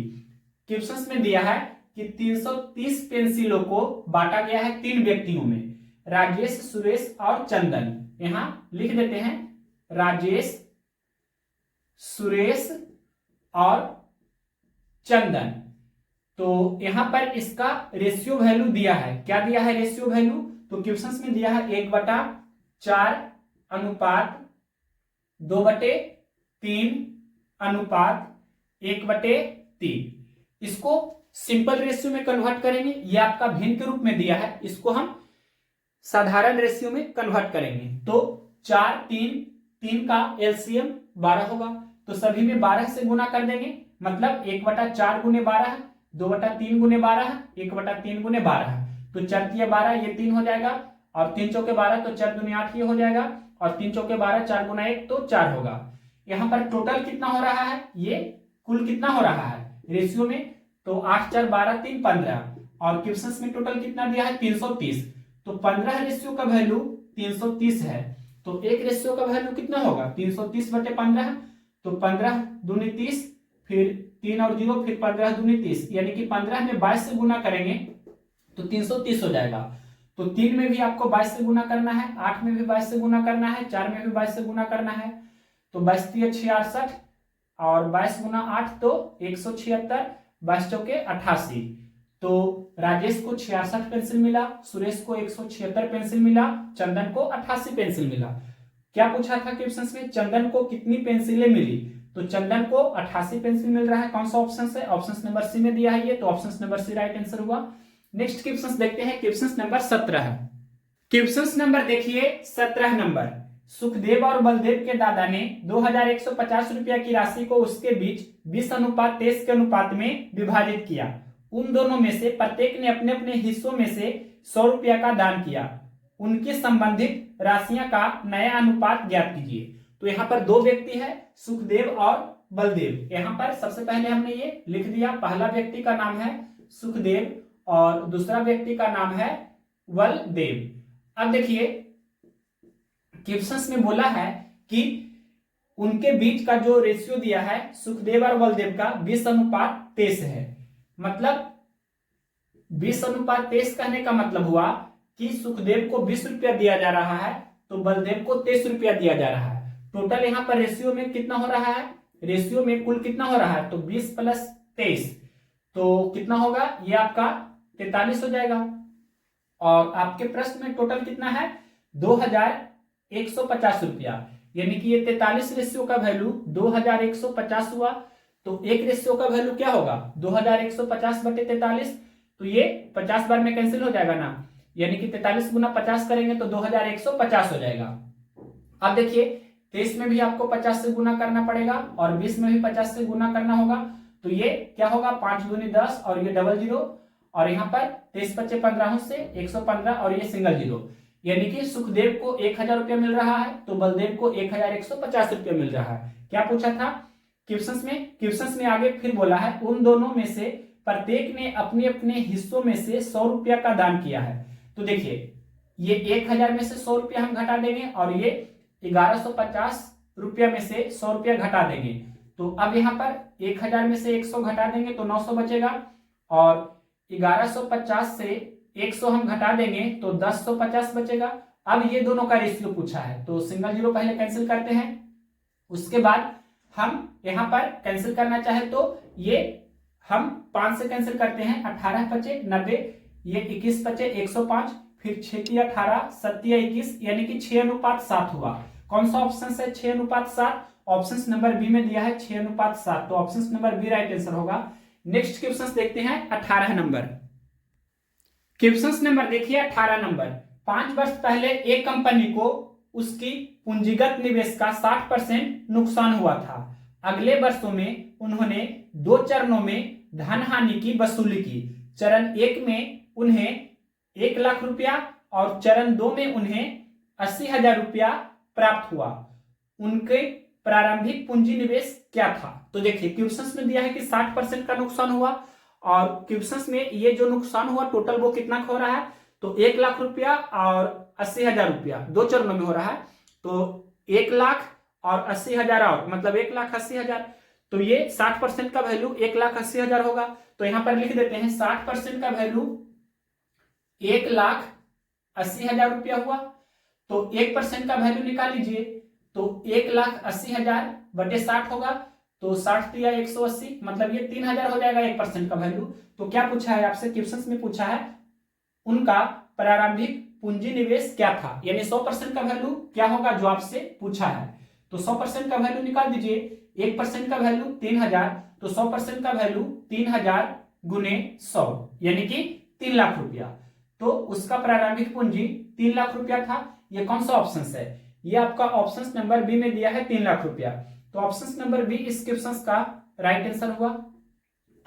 क्वेश्चन में दिया है कि 330 पेंसिलों को बांटा गया है 3 व्यक्तियों में, राजेश, सुरेश और चंदन। यहां लिख देते हैं राजेश, सुरेश और चंदन। तो यहां पर इसका रेशियो वैल्यू दिया है, क्या दिया है रेशियो वैल्यू, तो क्वेश्चन में दिया है 1/4 अनुपात 2/3 अनुपात 1/3। इसको सिंपल रेशियो में कन्वर्ट करेंगे, ये आपका भिन्न के रूप में दिया है, इसको हम साधारण रेशियो में कन्वर्ट करेंगे। तो 4 3 का एलसीएम 12 होगा, तो सभी में 12 से गुना कर देंगे, मतलब 1/4 गुने 12, 2/3 गुने 12, 1/3 गुने 12, तो 4 3 12, ये 3 हो जाएगा, और 3 चौके 12 तो 4 दूनी 8 ये हो जाएगा, और 3 चौके 12, 4 गुना 1 तो 4 होगा। यहाँ पर टोटल कितना हो रहा है, ये कुल कितना हो रहा है रेशियो में, तो 8 4 12 3 15, और क्वेश्चन में टोटल कितना दिया है 330, तो 15 रेशियो का वैल्यू 330 है, तो एक रेशियो का वैल्यू कितना होगा 330/15, तो 15 दूनी 30, फिर 3 और 0, फिर 15 दूनी 30, यानी कि 15 में 22 से गुना करेंगे तो 330 हो जाएगा। तो 3 में भी आपको 22 से गुना करना है, 8 में भी 22 से गुना करना है, 4 में भी 22 से गुना करना है, तो 22 3 66 और 22 गुना 8 तो 176, 22 चौके 88। तो राजेश को 66 पेंसिल मिला, सुरेश को 176 पेंसिल मिला, चंदन को 88 पेंसिल मिला। क्या पूछा था क्वेश्चन में, चंदन को कितनी पेंसिलें मिली, तो चंदन को 88 पेंसिल मिल रहा है। कौन सा ऑप्शन है, ऑप्शन नंबर सी में दिया है ये, तो option number C right answer हुआ। नेक्स्ट क्वेश्चन देखते हैं, क्वेश्चन नंबर 17। क्वेश्चन नंबर देखिए 17 नंबर, सुखदेव और बलदेव के दादा ने 2150 रुपया की राशि को उसके बीच 20:23 के अनुपात में विभाजित किया। उन दोनों में से प्रत्येक ने अपने अपने हिस्सों में से 100 रुपया का दान किया। उनकी संबंधित राशियां का नया अनुपात ज्ञात कीजिए। तो यहाँ पर 2 व्यक्ति है, सुखदेव और बलदेव। यहाँ पर सबसे पहले हमने ये लिख दिया, पहला व्यक्ति का नाम है सुखदेव और दूसरा व्यक्ति का नाम है बलदेव। अब देखिए क्वेश्चन में बोला है कि उनके बीच का जो रेशियो दिया है सुखदेव और बलदेव का 20:23 है, मतलब 20:23 कहने का मतलब हुआ कि सुखदेव को 20 रुपया दिया जा रहा है तो बलदेव को 23 रुपया दिया जा रहा है। टोटल यहाँ पर रेशियो में कितना हो रहा है, रेशियो में कुल कितना हो रहा है, तो 20 + 23 तो कितना होगा, ये आपका 43 हो जाएगा। और आपके प्रश्न में टोटल कितना है 2150 रुपया, यानी कि ये 43 रेशियो का वैल्यू 2150 हुआ। तो एक रेशियो का वैल्यू क्या होगा 2150/43, तो ये 50 बार में कैंसिल हो जाएगा ना, यानी कि 43 गुना 50 करेंगे तो 2150 हो जाएगा। अब देखिए 23 में भी आपको 50 से गुना करना पड़ेगा और 20 में भी 50 से गुना करना होगा। तो ये क्या होगा, 5 दूनी 10 और ये डबल जीरो, और यहाँ पर 23 बच्चे 15 से 115 और ये सिंगल जीरो, यानी कि सुखदेव को 1000 रुपया मिल रहा है तो बलदेव को 1150 रुपया मिल रहा है। क्या पूछा था क्वेश्चंस में आगे फिर बोला है उन दोनों में से प्रत्येक ने अपने अपने हिस्सों में से 100 रुपया का दान किया है। तो देखिए ये 1000 में से 100 रुपया हम घटा देंगे और ये 1150 रुपया में से 100 रुपया घटा देंगे। तो अब यहाँ पर 1000 में से 100 घटा देंगे तो 900 बचेगा और 1150 से 100 हम घटा देंगे तो 1050 बचेगा। अब ये दोनों का रेशियो पूछा है तो सिंगल जीरो पहले कैंसिल करते हैं, उसके बाद हम यहाँ पर कैंसिल करना चाहे तो ये हम 5 से कैंसिल करते हैं, 18 बचे 90, ये 21 बचे 105, फिर 6 18 7 21, यानी कि 6:7 हुआ। कौन सा ऑप्शन है 6:7? ऑप्शन नंबर बी में दिया है 6:7, तो option number B right answer होगा। नेक्स्ट क्वेश्चन देखते हैं 18 नंबर। क्वेश्चन नंबर देखिए 18 नंबर। 5 वर्ष पहले एक कंपनी को उसकी पूंजीगत निवेश का 60% नुकसान हुआ था। अगले वर्षों में उन्होंने 2 चरणों में धन हानि की वसूली की। चरण 1 में उन्हें 1 लाख रुपया और चरण 2 में उन्हें 80,000 रुपया प्राप्त हुआ। उनके प्रारंभिक पूंजी निवेश क्या था? तो देखिए क्वेश्चंस में दिया है कि 60% का नुकसान हुआ और क्वेश्चंस में ये जो नुकसान हुआ टोटल वो कितना हो रहा है, तो 1 लाख रुपया और 80,000 रुपया 2 चरणों में हो रहा है। तो 1 लाख और 80,000 और मतलब 1,80,000, तो ये 60% का वैल्यू 1,80,000 होगा। तो यहां पर लिख देते हैं 60% का वैल्यू 1,80,000 रुपया हुआ। तो 1% का वैल्यू निकाल लीजिए, तो 1,80,000 बटे 60 होगा, तो 60 या 180 मतलब ये 3,000 हो जाएगा 1% का वैल्यू। तो क्या पूछा है आपसे क्वेश्चंस में पूछा है उनका प्रारंभिक पूंजी निवेश क्या था, यानी 100% का वैल्यू क्या होगा जो आपसे पूछा है। तो 100% का वैल्यू निकाल दीजिए, 1% का वैल्यू 3,000, तो 100% का वैल्यू 3,000 गुने 100 यानी कि 3 लाख रुपया। तो उसका प्रारंभिक पूंजी 3 लाख रुपया था। ये कौन सा ऑप्शन है? ये आपका ऑप्शन नंबर बी में दिया है 3 लाख रुपया। तो ऑप्शन नंबर बी इस क्वेश्चन का राइट आंसर हुआ।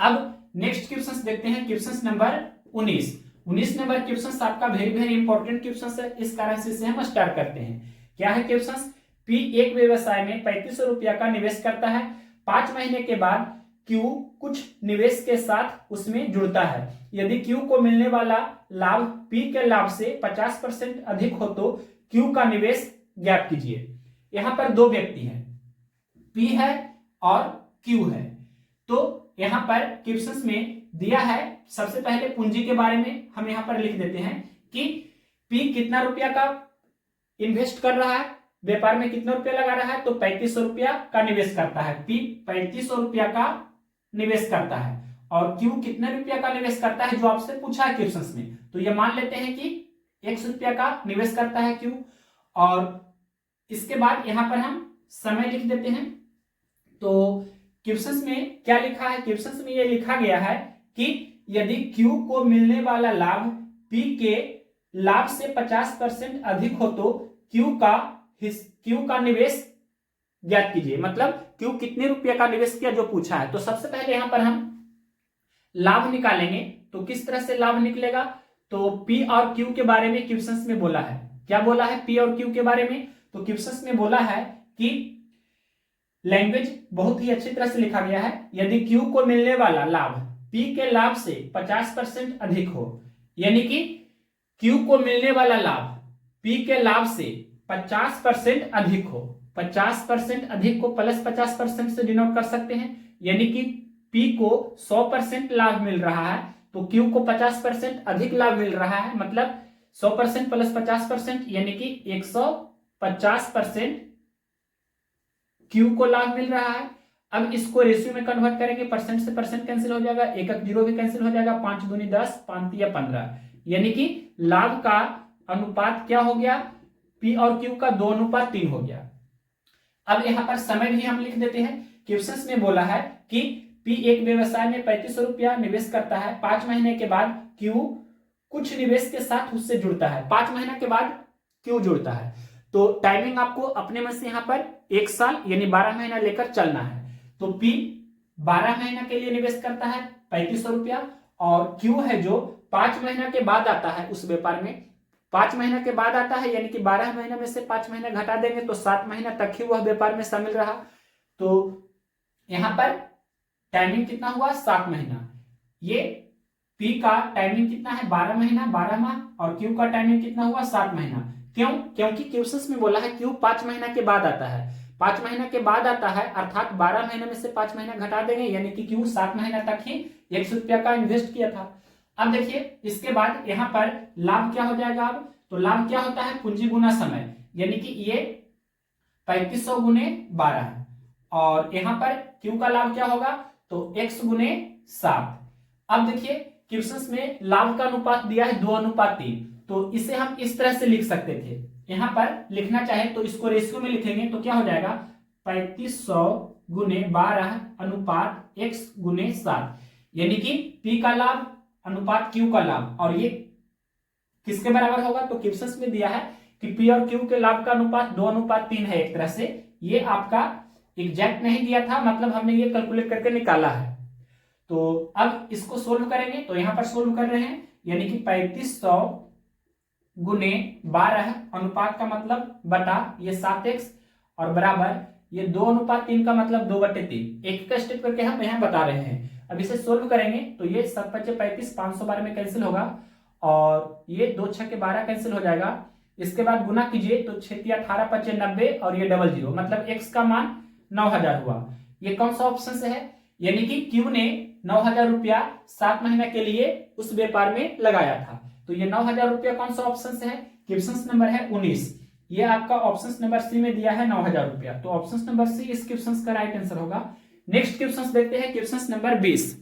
अब नेक्स्ट क्वेश्चन देखते हैं, क्वेश्चन नंबर 19 नंबर क्वेश्चन आपका वेरी इंपॉर्टेंट क्वेश्चन है, इस कारण से इसे हम स्टार्ट करते हैं। क्या है क्वेश्चन? पी एक व्यवसाय में 3500 रुपया का निवेश करता है। 5 महीने के बाद क्यू कुछ निवेश के साथ उसमें जुड़ता है। यदि क्यू को मिलने वाला लाभ पी के लाभ से 50% अधिक हो तो क्यू का निवेश ज्ञात कीजिए। यहां पर 2 व्यक्ति हैं, पी है और क्यू है। तो यहां पर क्वेश्चंस में दिया है सबसे पहले पूंजी के बारे में हम यहां पर लिख देते हैं कि पी कितना रुपया का इन्वेस्ट कर रहा है, व्यापार में कितना रुपया लगा रहा है, तो 3500 रुपया का निवेश करता है। पी 3500 रुपया का निवेश करता है और क्यू कितने रुपया का निवेश करता है जो आपसे पूछा है क्वेश्चंस में। तो ये मान लेते हैं कि 100 रुपया का निवेश करता है क्यू, और इसके बाद यहां पर हम समय लिख देते हैं। तो क्वेश्चंस में क्या लिखा है? क्वेश्चंस में ये लिखा गया है कि यदि क्यू को मिलने वाला लाभ पी के लाभ से 50% अधिक हो तो क्यू का निवेश ज्ञात कीजिए। मतलब क्यू कितने रुपया का निवेश किया जो पूछा है। तो सबसे पहले यहां पर हम लाभ निकालेंगे। तो किस तरह से लाभ निकलेगा? तो पी और क्यू के बारे में क्वेश्चंस में बोला है। क्या बोला है पी और क्यू के बारे में? तो क्वेश्चंस में बोला है कि लैंग्वेज बहुत ही अच्छी तरह से लिखा गया है। यदि क्यू को मिलने वाला लाभ पी के लाभ से 50% अधिक हो, यानी कि क्यू को मिलने वाला लाभ पी के लाभ से 50% अधिक हो। 50% अधिक को प्लस 50% से डिनोट कर सकते हैं, यानी कि पी को 100% लाभ मिल रहा है तो क्यू को 50% अधिक लाभ मिल रहा है। मतलब 100% प्लस 50% यानी कि 150% क्यू को लाभ मिल रहा है। अब इसको रेशियो में कन्वर्ट करेंगे, परसेंट से परसेंट कैंसिल हो जाएगा, 1 0 भी कैंसिल हो जाएगा, 5 दूनी 10, 5 या 15, यानी कि लाभ का अनुपात क्या हो गया? पी और क्यू का 2:3 हो गया। अब यहां पर समय भी हम लिख देते हैं। क्वेश्चंस में बोला है कि पी एक व्यवसाय में 3500 रुपया निवेश करता है। 5 महीने के बाद क्यू कुछ निवेश के साथ उससे जुड़ता है। 5 महीने के बाद क्यू जुड़ता है। तो टाइमिंग आपको अपने में से यहाँ पर 1 साल यानी 12 महीना लेकर चलना है। तो P 12 महीना के लिए निवेश करता है 3500 रुपया, और Q है जो 5 महीना के बाद आता है उस व्यापार में, 5 महीना के बाद आता है, यानी कि 12 महीना में से 5 महीना घटा देंगे तो 7 महीना तक ही वह व्यापार में शामिल रहा। तो यहाँ पर टाइमिंग कितना हुआ, 7 महीना। ये P का टाइमिंग कितना है, 12 महीना, 12 माह, और Q का टाइमिंग कितना हुआ, 7 महीना। क्यों? क्योंकि क्वेश्चन में बोला है Q 5 महीना के बाद आता है, 5 महीना के बाद आता है, अर्थात 12 महीने में से 5 महीना घटा देंगे, यानी कि Q 7 महीना तक ही 100 रुपया का इन्वेस्ट किया था। अब देखिए इसके बाद यहाँ पर लाभ क्या हो जाएगा। अब तो लाभ क्या होता है, पूंजी गुना समय, यानी कि ये 3500 गुने 12, और यहाँ पर Q का लाभ क्या होगा, तो x गुने 7। अब देखिए क्वेश्चंस में लाभ का अनुपात दिया है 2:3, तो इसे हम इस तरह से लिख सकते थे। यहाँ पर लिखना चाहे तो इसको रेशियो में लिखेंगे तो क्या हो जाएगा, 3500 गुने 12 अनुपात x गुने 7, यानी कि P का लाभ अनुपात Q का लाभ, और ये किसके बराबर होगा, तो क्वेश्चंस में दिया है कि P और Q के लाभ का अनुपात 2:3 है। एक तरह से ये आपका एग्जैक्ट नहीं दिया था, मतलब हमने ये कैलकुलेट करके निकाला है। तो अब इसको सोल्व करेंगे, तो यहाँ पर सोल्व कर रहे हैं, यानी कि 3500 गुने 12 अनुपात का मतलब बटा ये 7x, और बराबर ये 2:3 का मतलब 2/3। एक का स्टेप करके हम यहाँ बता रहे हैं। अब इसे सोल्व करेंगे तो ये 7×5 = 35, 512 में कैंसिल होगा, और ये 2×6=12 कैंसिल हो जाएगा। इसके बाद गुना कीजिए तो 6×18=90, और ये 00, मतलब x का मान 9000 हुआ। ये कौन सा ऑप्शन से है, यानी कि Q ने 9000 रुपया 7 महीना के लिए उस व्यापार में लगाया था। तो ये 9000 रुपया कौन सा ऑप्शन से है, क्वेश्चन नंबर है 19। ये आपका ऑप्शन नंबर सी में दिया है 9000 रुपया, तो ऑप्शन नंबर सी इस क्वेश्चन का राइट आंसर होगा। नेक्स्ट क्वेश्चन देखते हैं, क्वेश्चन नंबर 20।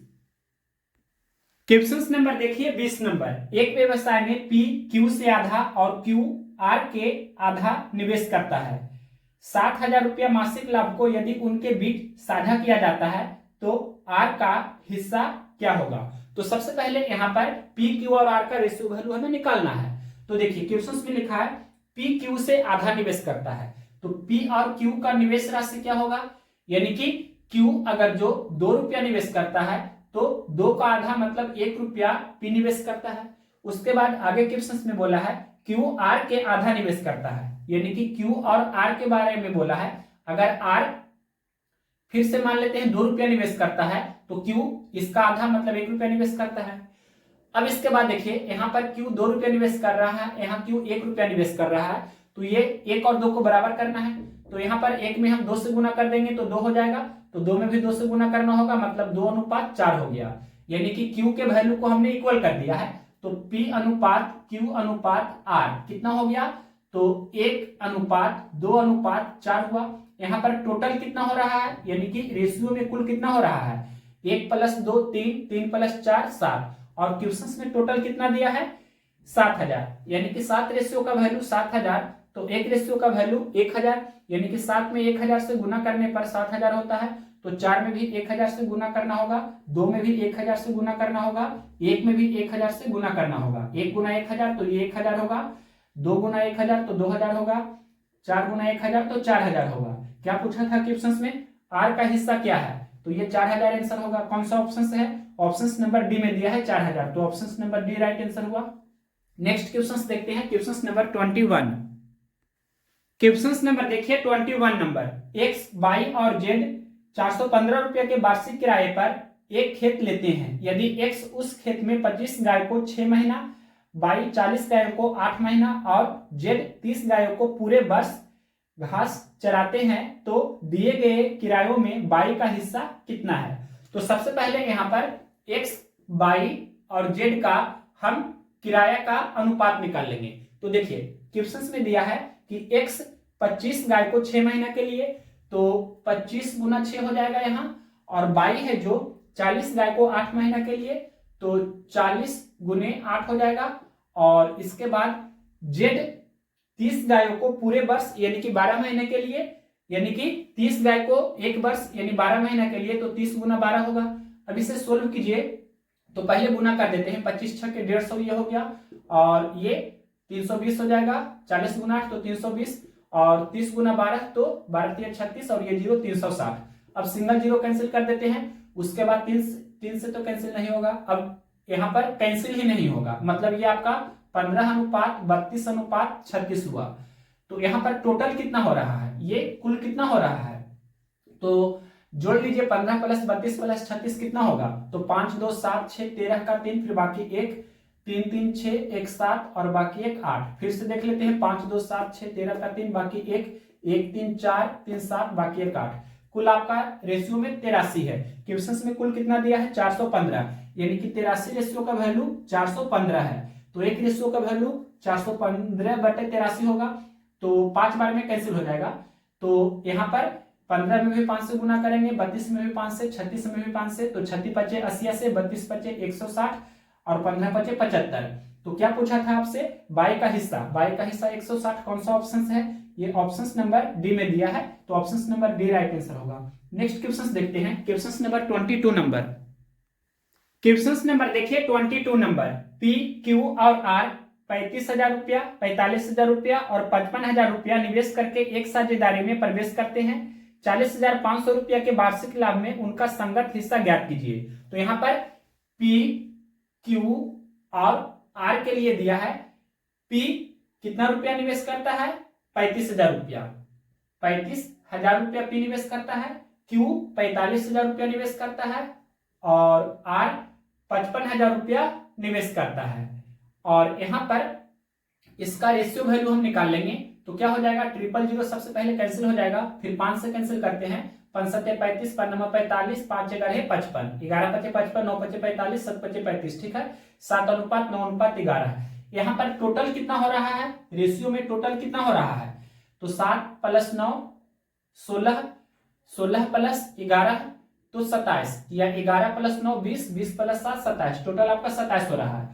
क्वेश्चन नंबर देखिए 20 नंबर। एक व्यवसाय में P Q से आधा और Q R के आधा निवेश करता है। 60,000 रुपया मासिक लाभ को यदि उनके बीच साझा किया जाता है तो R का हिस्सा क्या होगा। तो सबसे पहले यहाँ पर P Q और R का रेशियो वैल्यू हमें निकालना है। तो देखिए क्वेश्चन में लिखा है P Q से आधा निवेश करता है, तो P और Q का निवेश राशि क्या होगा, यानी कि Q अगर जो 2 रुपया निवेश करता है तो 2 का आधा मतलब 1 रुपया P निवेश करता है। उसके बाद आगे क्वेश्चन में बोला है Q R के आधा निवेश करता है, यानी कि Q और R के बारे में बोला है। अगर R फिर से मान लेते हैं 2 रुपया निवेश करता है तो Q इसका आधा मतलब 1 रुपया निवेश करता है। अब इसके बाद देखिए यहाँ पर Q 2 रुपया निवेश कर रहा है, यहाँ Q 1 रुपया निवेश कर रहा है, तो ये 1 और 2 को बराबर करना है। तो यहाँ पर 1 में हम 2 से गुना कर देंगे तो 2 हो जाएगा, तो 2 में भी 2 से गुना करना होगा, मतलब 2:4 हो गया, यानी कि Q के वैल्यू को हमने इक्वल कर दिया है। तो P अनुपात Q अनुपात R कितना हो गया, तो 1:2:4 हुआ। यहाँ पर टोटल कितना हो रहा है, यानी कि रेशियो में कुल कितना हो रहा है, 1 + 2 3, 3 + 4 7, और क्वेश्चन में टोटल कितना दिया है 7000, यानी कि 7 रेशियो का वैल्यू 7000, तो 1 रेशियो का वैल्यू 1000, यानी कि 7 में 1000 से गुना करने पर 7000 होता है। तो 4 में भी 1000 से गुना करना होगा, 2 में भी 1000 से गुना करना होगा, 1 में भी 1000 से गुना करना होगा। 1 × 1000 तो ये 1000 होगा, 2 × 1000 तो 2000 होगा, 4 × 1000 तो 4000 होगा। क्या पूछा था क्वेश्चन में, R का हिस्सा क्या है, तो ये 4000 आंसर होगा। कौन सा ऑप्शन से है, ऑप्शन नंबर डी में दिया है 4000, तो option number D right answer हुआ। नेक्स्ट क्वेश्चन देखते हैं, क्वेश्चन नंबर 21। क्वेश्चन नंबर देखिए 21 नंबर। X, Y और Z 415 रुपये के वार्षिक किराए पर एक खेत लेते हैं। यदि X उस खेत में 25 गाय को 6 महीना, Y 40 गायों को 8 महीना और Z 30 गायों को पूरे वर्ष घास चराते हैं तो दिए गए किरायों में Y का हिस्सा कितना है। तो सबसे पहले यहाँ पर X, Y और Z का हम किराया का अनुपात निकाल लेंगे। तो देखिए क्वेश्चन में दिया है कि X 25 गाय को 6 महीना के लिए, तो 25 × 6 हो जाएगा यहाँ, और Y है जो 40 गाय को 8 महीना के लिए, तो 40 × 8 हो जाएगा, और इसके बाद Z 30 गायों को पूरे वर्ष यानी कि 12 महीने के लिए, यानी कि 30 गाय को एक वर्ष यानी 12 महीना के लिए, तो 30 × 12 होगा। अब इसे सोल्व कीजिए तो पहले गुना कर देते हैं, 25 × 6 = 150, ये हो गया, और ये 320 हो जाएगा, 40 × 8 तो 320, और 30 गुना 12 तो 12 3 36 और ये 0 360। अब सिंगल जीरो कैंसिल कर देते हैं, उसके बाद 3 से तो कैंसिल नहीं होगा, अब यहाँ पर कैंसिल ही नहीं होगा, मतलब ये आपका 15:32:36 हुआ। तो यहाँ पर टोटल कितना हो रहा है, ये कुल कितना हो रहा है, तो जोड़ लीजिए 15 + 32 + 36 कितना होगा, तो 5 2 7 6 13 का 3, फिर बाकी 1 3 3 6 1 7 और बाकी 1 8। फिर से देख लेते हैं 5 2 7 6 13 का 3, बाकी 1 1 3 4 3 7 बाकी 1 8। कुल आपका रेशियो में 83 है। क्वेश्चंस में कुल कितना दिया है 415, यानी कि 83 रेशियो का वैल्यू 415 है। तो एक रेशियो का वैल्यू 415/83 होगा, तो 5 बार में कैंसिल हो जाएगा। तो यहाँ पर 15 में भी 5 से गुना करेंगे, 32 में भी 5 से, 36 में भी 5 से, तो 36 × 80 से, 32 × 160 और 15 × 75। तो क्या पूछा था आपसे, y का हिस्सा 160 कौन सा ऑप्शन है, ये ऑप्शन नंबर डी में दिया है, तो option number D right answer होगा। नेक्स्ट क्वेश्चन देखते हैं, question number 22 number. Question number देखिए 22 नंबर, पी क्यू और आर 35,000 रुपया, 45,000 रुपया और 55,000 रुपया निवेश करके एक साझेदारी में प्रवेश करते हैं। 40,500 रुपया के वार्षिक लाभ में उनका संगत हिस्सा ज्ञात कीजिए। तो यहाँ पर पी क्यू और आर के लिए दिया है, पी कितना रुपया निवेश करता है 35,000 रुपया, 35,000 रुपया पी निवेश करता है, क्यू 45,000 रुपया निवेश करता है और आर 55,000 रुपया निवेश करता है। और यहाँ पर इसका रेशियो वैल्यू हम निकाल लेंगे, तो क्या हो जाएगा, 000 सबसे पहले कैंसिल हो जाएगा, फिर 5 से कैंसिल करते हैं, 5 7 35, 5 9 45, 5 11 55, 11 5 55, 9 5 45, 7 5 35, ठीक है, 7:9:11। यहाँ पर टोटल कितना हो रहा है, रेशियो में टोटल कितना हो रहा है, तो 7 + 9 16, 16 + 11 तो 27, या 11 + 9 20, 20 + 7 27, टोटल आपका 27 हो रहा है।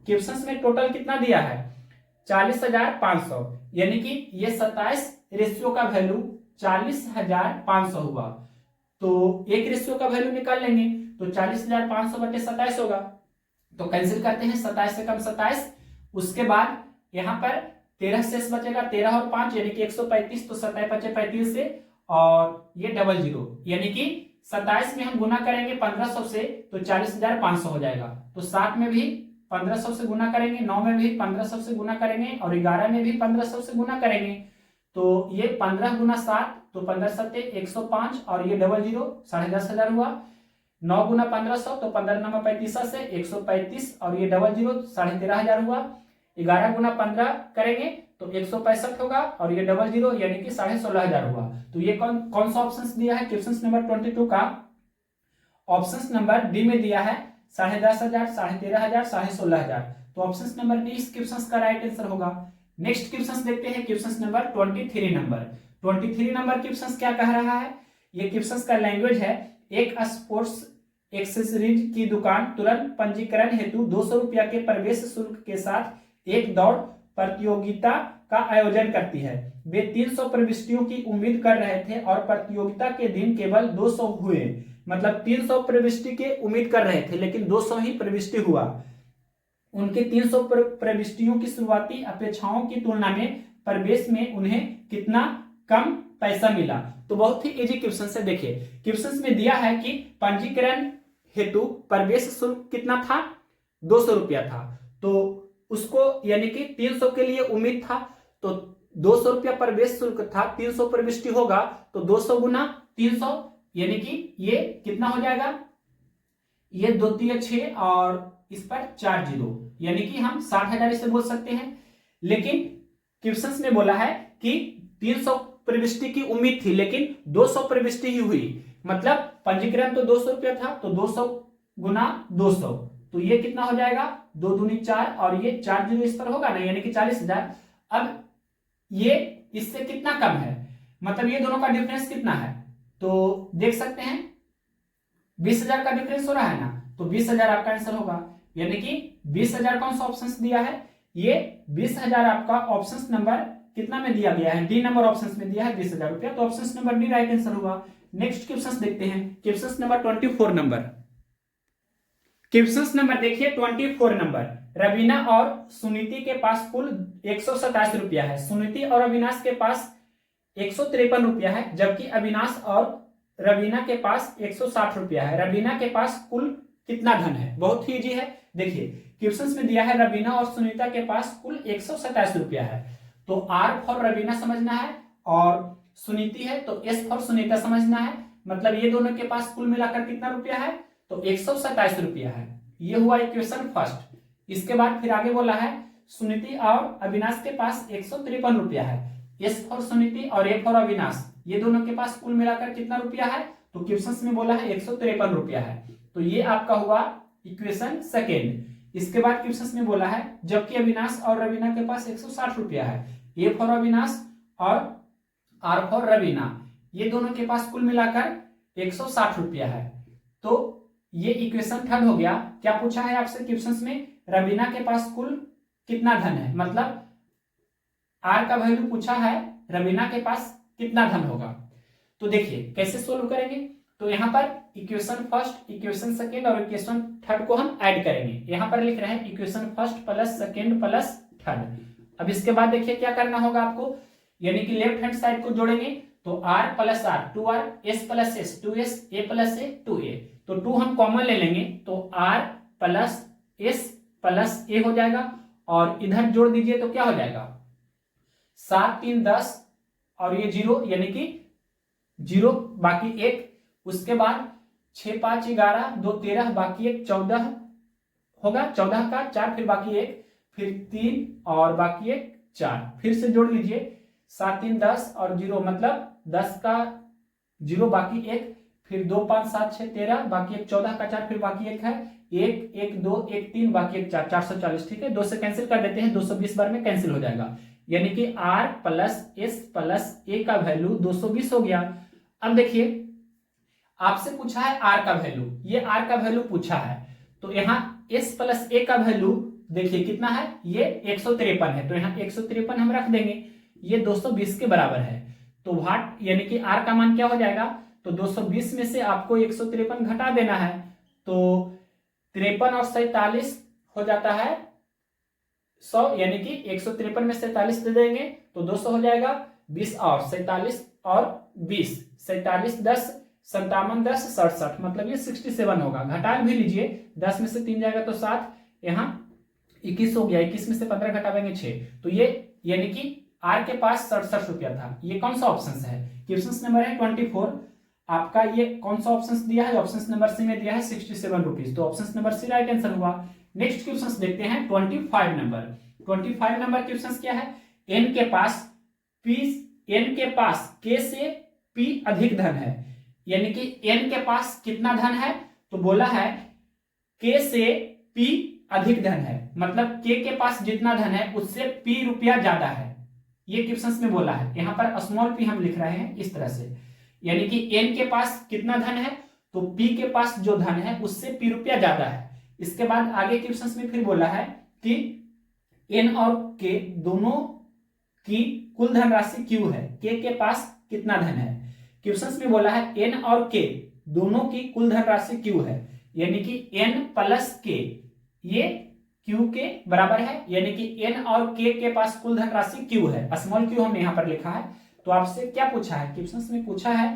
क्वेश्चन में टोटल कितना दिया है 40,500, यानी कि ये 27 रेशियो का वैल्यू 40,500 हुआ। तो एक रेशियो का वैल्यू निकाल लेंगे, तो 40,500/27 होगा, तो कैंसिल करते हैं, 27 से कम 27, उसके बाद यहाँ पर 13 शेष बचेगा, 13 और 5 यानी कि 135, तो 27 × 35 से, और ये 00, यानी कि 27 में हम गुना करेंगे 1500 से, तो 40,500 हो जाएगा। तो 7 में भी 1500 से गुना करेंगे, 9 में भी 1500 से गुना करेंगे और 11 में भी 1500 से गुना करेंगे, तो ये 15 × 7, तो 15 7 105 और ये 00 10,500 हुआ। 9 × 1500 तो 15 9 35 से 135 और ये 00 13,500 हुआ। 11 × 15 करेंगे तो 165 होगा और ये 00 यानी कि 16,500 हुआ। तो ये कौन सा ऑप्शन दिया है क्वेश्चन नंबर 22 का, ऑप्शन नंबर डी में दिया है 10,500, 13,500, 16,500। तो ऑप्शन नंबर डी इस क्वेश्चन का राइट आंसर होगा। नेक्स्ट क्वेश्चन देखते हैं, question number 23 number. 23 number question क्या कह रहा है, ये क्वेश्चन का लैंग्वेज है, एक स्पोर्ट्स एक्सेसरीज की दुकान तुरंत पंजीकरण हेतु 200 रुपया के प्रवेश शुल्क के साथ एक दौड़ प्रतियोगिता का आयोजन करती है। वे 300 प्रविष्टियों की उम्मीद कर रहे थे और प्रतियोगिता के दिन केवल 200 हुए, मतलब 300 प्रविष्टि के उम्मीद कर रहे थे लेकिन 200 ही प्रविष्टि हुआ। उनके 300 प्रविष्टियों की शुरुआती अपेक्षाओं की तुलना में प्रवेश में उन्हें कितना कम पैसा मिला। तो बहुत ही इजी क्वेश्चन से देखिए, क्वेश्चन में दिया है कि पंजीकरण हेतु प्रवेश शुल्क कितना था 200 रुपया था, तो उसको यानी कि 300 के लिए उम्मीद था, तो 200 रुपया प्रवेश शुल्क था, 300 प्रविष्टि होगा तो 200 गुना 300 यानी कि ये कितना हो जाएगा, ये 2 3 6 और इस पर 4 0 यानी कि हम 60,000 इसे बोल सकते हैं। लेकिन क्वेश्चन में बोला है कि 300 प्रविष्टि की उम्मीद थी लेकिन 200 प्रविष्टि ही हुई, मतलब पंजीकरण तो 200 रुपया था तो 200 गुना 200, तो ये कितना हो जाएगा 2 दूनी 4 और ये 4 0 इस पर होगा ना, यानी कि 40,000। अब ये इससे कितना कम है, मतलब ये दोनों का डिफरेंस कितना है, तो देख सकते हैं 20,000 का डिफरेंस हो रहा है ना, तो 20,000 आपका आंसर होगा, यानी कि 20,000 कौन सा ऑप्शन दिया है, ये 20,000 आपका ऑप्शन नंबर कितना में दिया गया है, डी नंबर ऑप्शन में दिया है 20,000 रुपया, तो option number D right answer होगा। नेक्स्ट क्वेश्चन देखते हैं, question number 24 number. Question number देखिए 24 नंबर। रवीना और सुनीति के पास कुल 127 रुपया है। सुनीति और अविनाश के पास 153 रुपया है, जबकि अविनाश और रवीना के पास 160 रुपया है। रवीना के पास कुल कितना धन है? बहुत ही इजी है। देखिए क्वेश्चंस में दिया है रवीना और सुनीता के पास कुल 127 रुपया है, तो आर फॉर रवीना समझना है और सुनीति है तो एस फॉर सुनीता समझना है। मतलब ये दोनों के पास कुल मिलाकर कितना रुपया है? तो 127 रुपया है। ये हुआ इक्वेशन फर्स्ट। इसके बाद फिर आगे बोला है सुनीति और अविनाश के पास 153 रुपया है। एस फॉर सुनीति और ए फॉर अविनाश, ये दोनों के पास कुल मिलाकर कितना रुपया है? तो क्वेश्चंस में बोला है 153 रुपया है। तो ये आपका हुआ इक्वेशन सेकेंड। इसके बाद क्वेश्चंस में बोला है जबकि अविनाश और रवीना के पास 160 रुपया है। ए फॉर अविनाश और आर फॉर रवीना, ये दोनों के पास कुल मिलाकर 160 रुपया है। तो ये इक्वेशन थर्ड हो गया। क्या पूछा है आपसे क्वेश्चंस में? रवीना के पास कुल कितना धन है, मतलब आर का वैल्यू पूछा है, रवीना के पास कितना धन होगा। तो देखिए कैसे सोल्व करेंगे। तो यहाँ पर इक्वेशन फर्स्ट, इक्वेशन सेकेंड और इक्वेशन थर्ड को हम ऐड करेंगे। यहाँ पर लिख रहे हैं equation first plus second plus third. अब इसके बाद देखिए क्या करना होगा आपको, यानी कि लेफ्ट हैंड साइड को जोड़ेंगे तो r plus R 2r, s plus S 2s, a plus A 2a। तो 2 हम कॉमन ले लेंगे तो r plus S plus A हो जाएगा और इधर जोड़ दीजिए तो क्या हो जाएगा? 7 3 10 और ये 0 यानी कि 0 बाकी 1। उसके बाद 6 5 11 2 13 बाकी 1 14 होगा, 14 का 4 फिर बाकी 1 फिर 3 और बाकी 1 4। फिर से जोड़ लीजिए 7 3 10 और 0 मतलब 10 का 0 बाकी 1 फिर 2 5 7 6 13 बाकी 1 14 का 4 फिर बाकी 1 है 1 1 2 1 3 बाकी 1 4 440। ठीक है, 2 से कैंसिल कर देते हैं, 220 बार में कैंसिल हो जाएगा। यानी कि r प्लस एस प्लस ए का वैल्यू 220 हो गया। अब देखिए आपसे पूछा है r का वैल्यू, ये r का वैल्यू पूछा है तो यहाँ s प्लस ए का वैल्यू देखिए कितना है? ये 153 है, तो यहाँ 153 हम रख देंगे, ये 220 के बराबर है। तो वाट यानी कि r का मान क्या हो जाएगा? तो 220 में से आपको 153 घटा देना है, तो 53 और 47 हो जाता है 100, यानी कि 153 में 47 दे देंगे तो 200 हो जाएगा। 20 और 47 और 20, 47 10 57 10 67, मतलब ये 67 होगा। घटा भी लीजिए, 10 में से 3 जाएगा तो 7, यहाँ 21 हो गया, 21 में से 15 घटावेंगे 6। तो ये यानी कि आर के पास 67 रुपया था। ये कौन सा ऑप्शन है? क्वेश्चन नंबर है 24 आपका। ये कौन सा ऑप्शन दिया है? ऑप्शन नंबर सी में दिया है 67 रुपीज, तो option number C right answer हुआ। नेक्स्ट क्वेश्चन देखते हैं 25 नंबर। 25 नंबर क्वेश्चन क्या है? एन के पास के से पी अधिक धन है, यानी कि एन के पास कितना धन है? तो बोला है के से पी अधिक धन है, मतलब के पास जितना धन है उससे पी रुपया ज्यादा है। ये क्वेश्चन में बोला है। यहाँ पर स्मॉल पी हम लिख रहे हैं इस तरह से, यानी कि एन के पास कितना धन है तो पी के पास जो धन है उससे पी रुपया ज्यादा है। इसके बाद आगे क्वेश्चन में फिर बोला है कि एन और के दोनों की कुल धनराशि क्यू है, के पास कितना धन है। क्वेश्चन में बोला है एन और के दोनों की कुल धनराशि क्यू है, यानी कि एन प्लस के ये क्यू के बराबर है, यानी कि एन और के पास कुल धनराशि क्यू है। स्मॉल क्यू हमने यहां पर लिखा है। तो आपसे क्या पूछा है? क्वेश्चन में पूछा है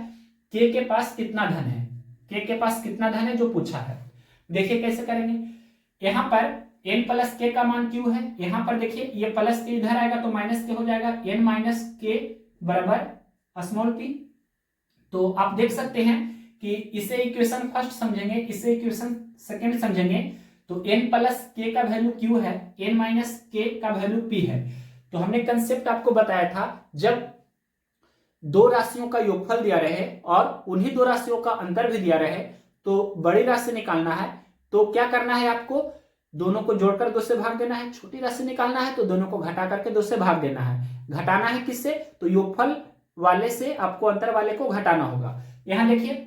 के पास कितना धन है, के पास कितना धन है जो पूछा है। देखिए कैसे करेंगे। यहां पर n प्लस के का मान क्यू है, यहां पर देखिए ये प्लस के इधर आएगा तो माइनस के हो जाएगा, n माइनस के बराबर स्मॉल p। तो आप देख सकते हैं कि इसे इक्वेशन फर्स्ट समझेंगे, इसे इक्वेशन सेकंड समझेंगे। तो n प्लस के का वैल्यू q है, n माइनस के का वैल्यू p है। तो हमने कंसेप्ट आपको बताया था, जब दो राशियों का योगफल दिया रहे और उन्हीं दो राशियों का अंतर भी दिया रहे तो बड़ी राशि निकालना है तो क्या करना है? आपको दोनों को जोड़कर 2 से भाग देना है। छोटी राशि निकालना है तो दोनों को घटा करके 2 से भाग देना है। घटाना है किससे? तो योगफल वाले से आपको अंतर वाले को घटाना होगा। यहां देखिए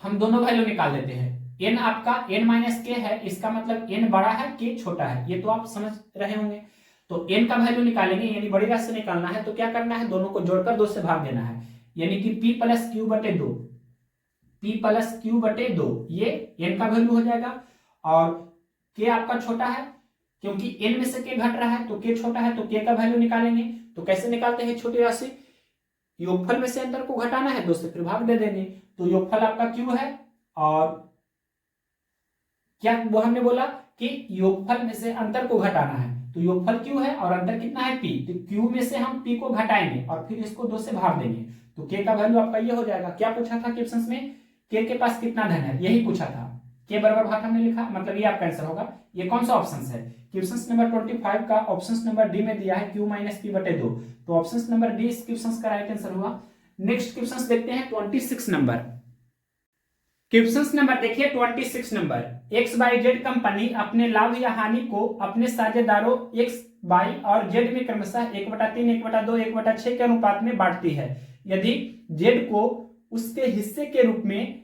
हम दोनों वैल्यू निकाल देते हैं। n आपका n माइनस के है, इसका मतलब n बड़ा है के छोटा है, ये तो आप समझ रहे होंगे। तो n का वैल्यू निकालेंगे, यानी बड़ी राशि निकालना है तो क्या करना है? दोनों को जोड़कर 2 से भाग देना है, यानी कि p प्लस क्यू बटे 2, p प्लस क्यू बटे 2 ये n का वैल्यू हो जाएगा। और k आपका छोटा है क्योंकि n में से k घट रहा है तो k छोटा है, तो k का वैल्यू निकालेंगे। तो कैसे निकालते हैं छोटी राशि? योगफल में से अंतर को घटाना है, 2 से फिर भाग दे देंगे, तो योगफल आपका क्यू है। और क्या वो हमने बोला कि योगफल में से अंतर को घटाना है, तो योगफल क्यू है और अंतर कितना है पी, तो क्यू में से हम पी को घटाएंगे और फिर इसको 2 से भाग देंगे, तो के का वैल्यू आपका ये हो जाएगा। क्या पूछा था क्वेश्चन में, के के पास कितना धन है, यही पूछा था। के बराबर भाग हमने लिखा, मतलब ये आपका आंसर होगा। ये कौन सा ऑप्शन है, क्वेश्चन नंबर 25 का ऑप्शन नंबर डी में दिया है q माइनस पी बटे 2, तो ऑप्शन नंबर डी इस क्वेश्चन का राइट आंसर हुआ। नेक्स्ट क्वेश्चन देखते हैं 26 नंबर। क्वेश्चन नंबर देखिए 26 नंबर, XYZ कंपनी अपने लाभ या हानि को अपने साझेदारों X, Y और Z में क्रमशः 1/3, 1/2, 1/6 के अनुपात में बांटती है। यदि Z को उसके हिस्से के रूप में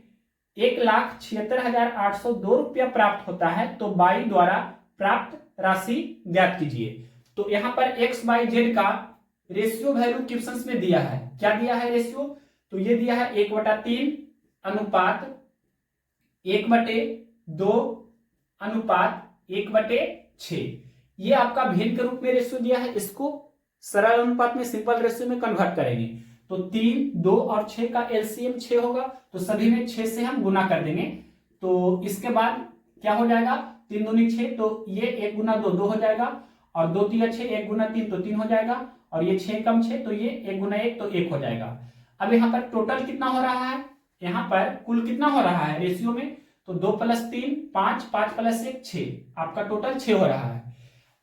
1,76,802 रुपया प्राप्त होता है तो Y द्वारा प्राप्त राशि ज्ञात कीजिए। तो यहाँ पर XYZ का रेशियो वैल्यू क्वेश्चन में दिया है, क्या दिया है रेशियो, तो ये दिया है 1/3 अनुपात 1/2 अनुपात 1/6। ये आपका भिन्न के रूप में रेशियो दिया है, इसको सरल अनुपात में सिंपल रेशियो में कन्वर्ट करेंगे, तो 3, 2 और 6 का एलसीएम 6 होगा, तो सभी में 6 से हम गुना कर देंगे। तो इसके बाद क्या हो जाएगा, 3 दूनी 6, तो ये 1 गुना 2 2 हो जाएगा, और 2 3 6, 1 गुना 3 तो 3 हो जाएगा, और ये 6 कम 6 तो ये 1 गुना 1 तो 1 हो जाएगा। अब यहाँ पर टोटल कितना हो रहा है, यहाँ पर कुल कितना हो रहा है रेशियो में, तो 2 + 3 5, 5 + 1 6, आपका टोटल 6 हो रहा है।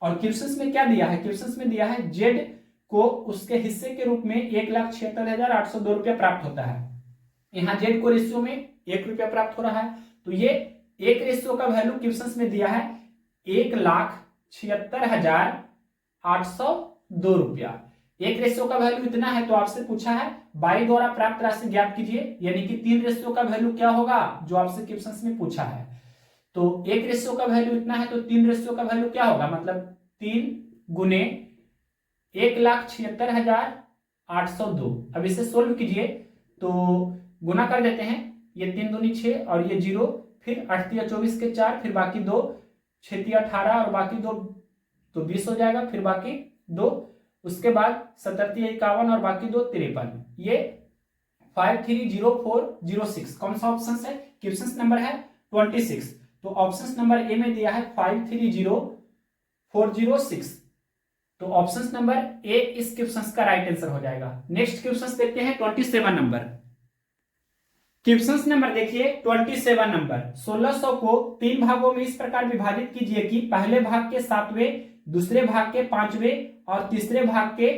और क्वेश्चन में क्या दिया है, क्वेश्चन में दिया है जेड को उसके हिस्से के रूप में 1,76,802 रुपया प्राप्त होता है। यहाँ जेड को रेशियो में 1 रुपया प्राप्त हो रहा है, तो ये एक रेशियो का वैल्यू क्वेश्चन में दिया है 1,76,802 रुपया। एक रेशियो का वैल्यू इतना है, तो आपसे पूछा है बाई द्वारा प्राप्त राशि ज्ञात कीजिए, यानी कि 3 रेशियो का वैल्यू क्या होगा जो आपसे क्वेश्चन में पूछा है। तो एक रेशियो का वैल्यू इतना है, तो 3 रेशियो का वैल्यू क्या होगा, मतलब 3 गुने 1,76,802। अब इसे सोल्व कीजिए, तो गुना कर देते हैं, ये 3 दूनी 6 और ये 0, फिर 8 × 24 के 4, फिर बाकी 2, 6 × 18 और बाकी 2 तो 20 हो जाएगा, फिर बाकी 2, उसके बाद 7 × 51 और बाकी 2 53, ये 530406। कौन सा ऑप्शन है, क्वेश्चन नंबर है 26, तो ऑप्शन नंबर ए में दिया है 530406, तो ऑप्शन नंबर ए इस क्वेश्चन का राइट आंसर हो जाएगा। नेक्स्ट क्वेश्चन देखते हैं 27 नंबर। क्वेश्चन नंबर देखिए 27 नंबर, 1600 को 3 भागों में इस प्रकार विभाजित कीजिए कि पहले भाग के 7वें, दूसरे भाग के 5वें और तीसरे भाग के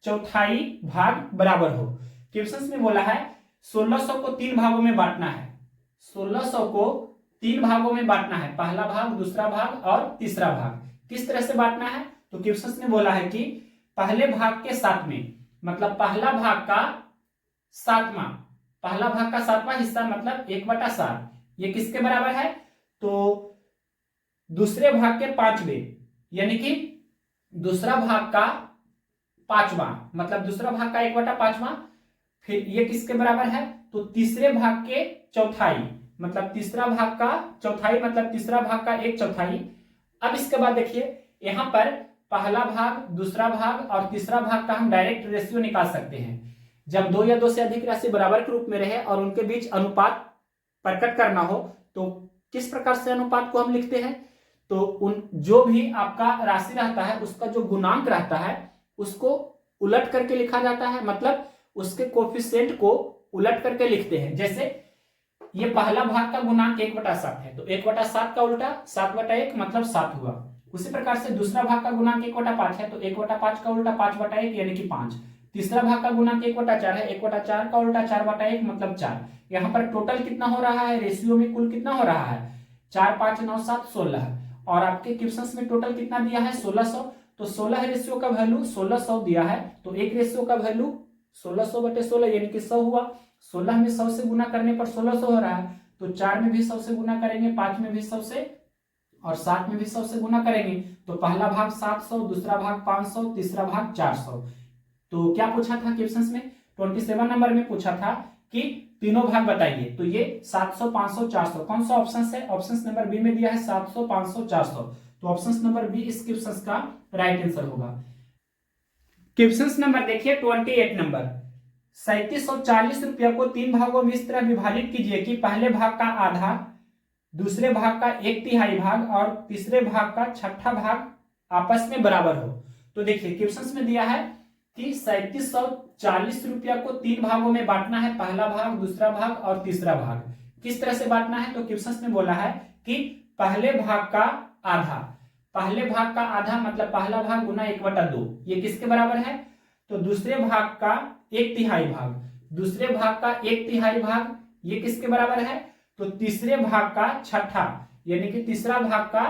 1/4 भाग बराबर हो। क्वेश्चन में बोला है 1600 को 3 भागों में बांटना है, 1600 को 3 भागों में बांटना है, पहला भाग, दूसरा भाग और तीसरा भाग। किस तरह से बांटना है, तो क्वेश्चन ने बोला है कि पहले भाग के 7वें, मतलब पहला भाग का 7वां, पहला भाग का 7वां हिस्सा मतलब 1/7, ये किसके बराबर है, तो दूसरे भाग के 5वें, यानी कि दूसरा भाग का 5वां, मतलब दूसरा भाग का 1/5, फिर ये किसके बराबर है, तो तीसरे भाग के 1/4, मतलब तीसरा भाग का 1/4, मतलब तीसरा भाग का 1/4। अब इसके बाद देखिए यहां पर पहला भाग, दूसरा भाग और तीसरा भाग का हम डायरेक्ट रेशियो निकाल सकते हैं। जब 2 या 2 से अधिक राशि बराबर के रूप में रहे और उनके बीच अनुपात प्रकट करना हो, तो किस प्रकार से अनुपात को हम लिखते हैं, तो उन जो भी आपका राशि रहता है उसका जो गुणांक रहता है उसको उलट करके लिखा जाता है, मतलब उसके कोफिशिएंट को उलट करके लिखते हैं। जैसे ये पहला भाग का गुणांक 1/7 है, तो 1/7 का उल्टा 7/1 मतलब 7 हुआ। उसी प्रकार से दूसरा भाग का गुणांक 1/5 है, तो 1/5 का उल्टा 5/1 यानी कि 5। तीसरा भाग का गुणांक 1/4 है, 1/4 का उल्टा 4/1 मतलब 4। यहाँ पर टोटल कितना हो रहा है, रेशियो में कुल कितना हो रहा है, 4 5 9 7 16, और आपके क्वेश्चन में टोटल कितना दिया है 1600, तो 16 रेशियो का वैल्यू 1600 दिया है, तो एक रेशियो का वैल्यू 1600/16 यानी कि 100 हुआ। 16 में 100 से गुना करने पर 1600 हो रहा है, तो 4 में भी 100 से गुना करेंगे, 5 में भी 100 से और 7 में भी 100 से गुना करेंगे, तो पहला भाग 700, दूसरा भाग 500, तीसरा भाग 400। तो क्या पूछा था क्वेश्चन में, 27 नंबर में पूछा था कि तीनों भाग बताइए, तो ये 700, 500, 400 कौन सा ऑप्शन है, ऑप्शन नंबर बी में दिया है 700, 500, 400, तो ऑप्शन नंबर बी इस क्वेश्चन का राइट आंसर होगा। क्वेश्चन नंबर देखिए 28 नंबर, 3740 रुपया को 3 भागों में इस तरह विभाजित कीजिए कि पहले भाग का आधा, दूसरे भाग का 1/3 भाग और तीसरे भाग का 1/6 भाग आपस में बराबर हो। तो देखिए क्वेश्चन में दिया है कि 3740 रुपया को 3 भागों में बांटना है, पहला भाग, दूसरा भाग और तीसरा भाग। किस तरह से बांटना है? तो क्वेश्चन में बोला है कि पहले भाग का आधा, पहले भाग का आधा मतलब पहला भाग गुना 1/2, ये किसके बराबर है? तो दूसरे भाग का 1/3 भाग, दूसरे भाग का 1/3 भाग, ये किसके बराबर है? तो तीसरे भाग का 1/6, यानी कि तीसरा भाग का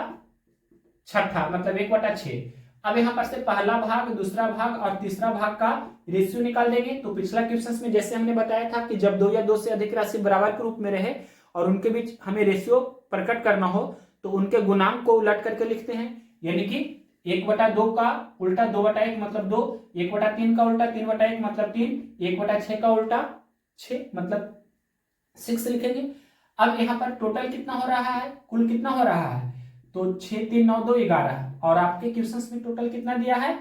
1/6 मतलब 1/6। अब यहां पर से पहला भाग, दूसरा भाग और तीसरा भाग का रेशियो निकाल देंगे। तो पिछला क्वेश्चन में जैसे हमने बताया था कि जब 2 या 2 से अधिक राशि बराबर के रूप में रहे और उनके बीच हमें रेशियो प्रकट करना हो तो उनके गुणांक को उलट करके लिखते हैं, यानी कि 1/2 का उल्टा 2/1 मतलब 2, 1/3 का उल्टा 3/1 मतलब 3, 1/6 का उल्टा 6 मतलब 6 लिखेंगे। अब यहाँ पर टोटल कितना हो रहा है, कुल कितना हो रहा है? तो 6 3 9 2 11 और आपके क्वेश्चन में टोटल कितना दिया है?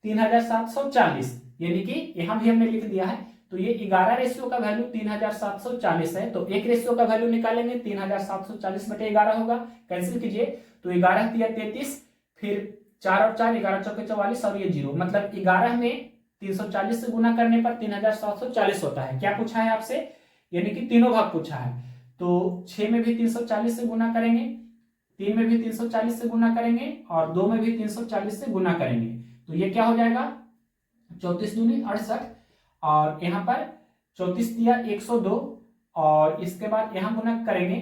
3740, यानी कि यहाँ भी हमने लिख दिया है। तो ये 11 रेशियो का वैल्यू 3740 है, तो एक रेशियो का वैल्यू निकालेंगे 3740/11 होगा। कैंसिल कीजिए तो 11 दिया 33, फिर 4 और 4 11 चौके 44 और ये 0 मतलब 11 में 340 से गुना करने पर 3740 होता है। क्या पूछा है आपसे? यानी कि तीनों भाग पूछा है। तो 6 में भी 340 से गुना करेंगे, 3 में भी 340 से गुना करेंगे और 2 में भी 340 से गुना करेंगे। तो ये क्या हो जाएगा? 34 दूनी 68 और यहाँ पर 34 दिया 102 और इसके बाद यहाँ गुना करेंगे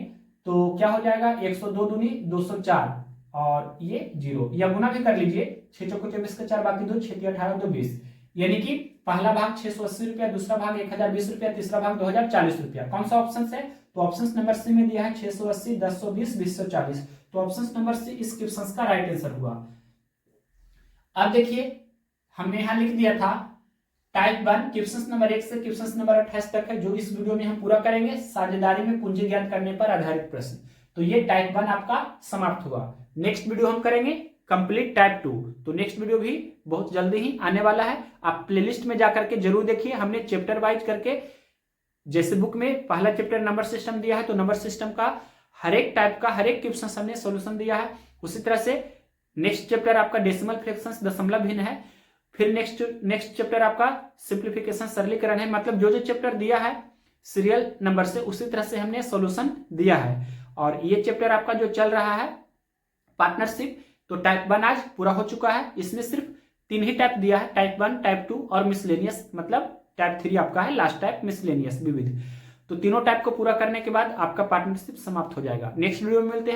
तो क्या हो जाएगा? 102 दूनी 204 और ये 0, या गुना भी कर लीजिए, 6 चौको 24 के 4 बाकी 2, 6 18 2 20, यानी कि पहला भाग 680 रुपया, दूसरा भाग 1020 रुपया, तीसरा भाग 2040 रुपया। कौन सा ऑप्शन है? तो ऑप्शन नंबर सी में दिया है 680, 1020, 2040। तो ऑप्शन नंबर सी इस क्वेश्चन का राइट आंसर हुआ। अब देखिए हमने यहां लिख दिया था टाइप 1 क्वेश्चन नंबर 1 से क्वेश्चन नंबर 28 तक है, जो इस वीडियो में हम पूरा करेंगे, साझेदारी में पूंजी ज्ञात करने पर आधारित प्रश्न। तो ये टाइप 1 आपका समाप्त हुआ। नेक्स्ट वीडियो हम करेंगे कंप्लीट टाइप 2। तो नेक्स्ट वीडियो भी बहुत जल्दी ही आने वाला है, आप प्लेलिस्ट में जाकर के जरूर देखिए। हमने चैप्टर वाइज करके, जैसे बुक में पहला चैप्टर नंबर सिस्टम दिया है तो नंबर सिस्टम का हर एक टाइप का हर एक क्वेश्चन हमने सॉल्यूशन दिया है। उसी तरह से नेक्स्ट चैप्टर आपका डेसिमल फ्रैक्शंस दशमलव भिन्न है, फिर नेक्स्ट चैप्टर आपका सिंप्लीफिकेशन सरलीकरण है। मतलब जो जो चैप्टर दिया है सीरियल नंबर से उसी तरह से हमने सॉल्यूशन दिया है। और ये चैप्टर आपका जो चल रहा है पार्टनरशिप, तो टाइप 1 आज पूरा हो चुका है। इसमें सिर्फ 3 ही टाइप दिया है, टाइप 1, टाइप 2 और मिसलेनियस, मतलब टाइप 3 आपका है लास्ट टाइप मिसलेनियस विविध। तो तीनों टाइप को पूरा करने के बाद आपका पार्टनरशिप समाप्त हो जाएगा। नेक्स्ट वीडियो में मिलते हैं।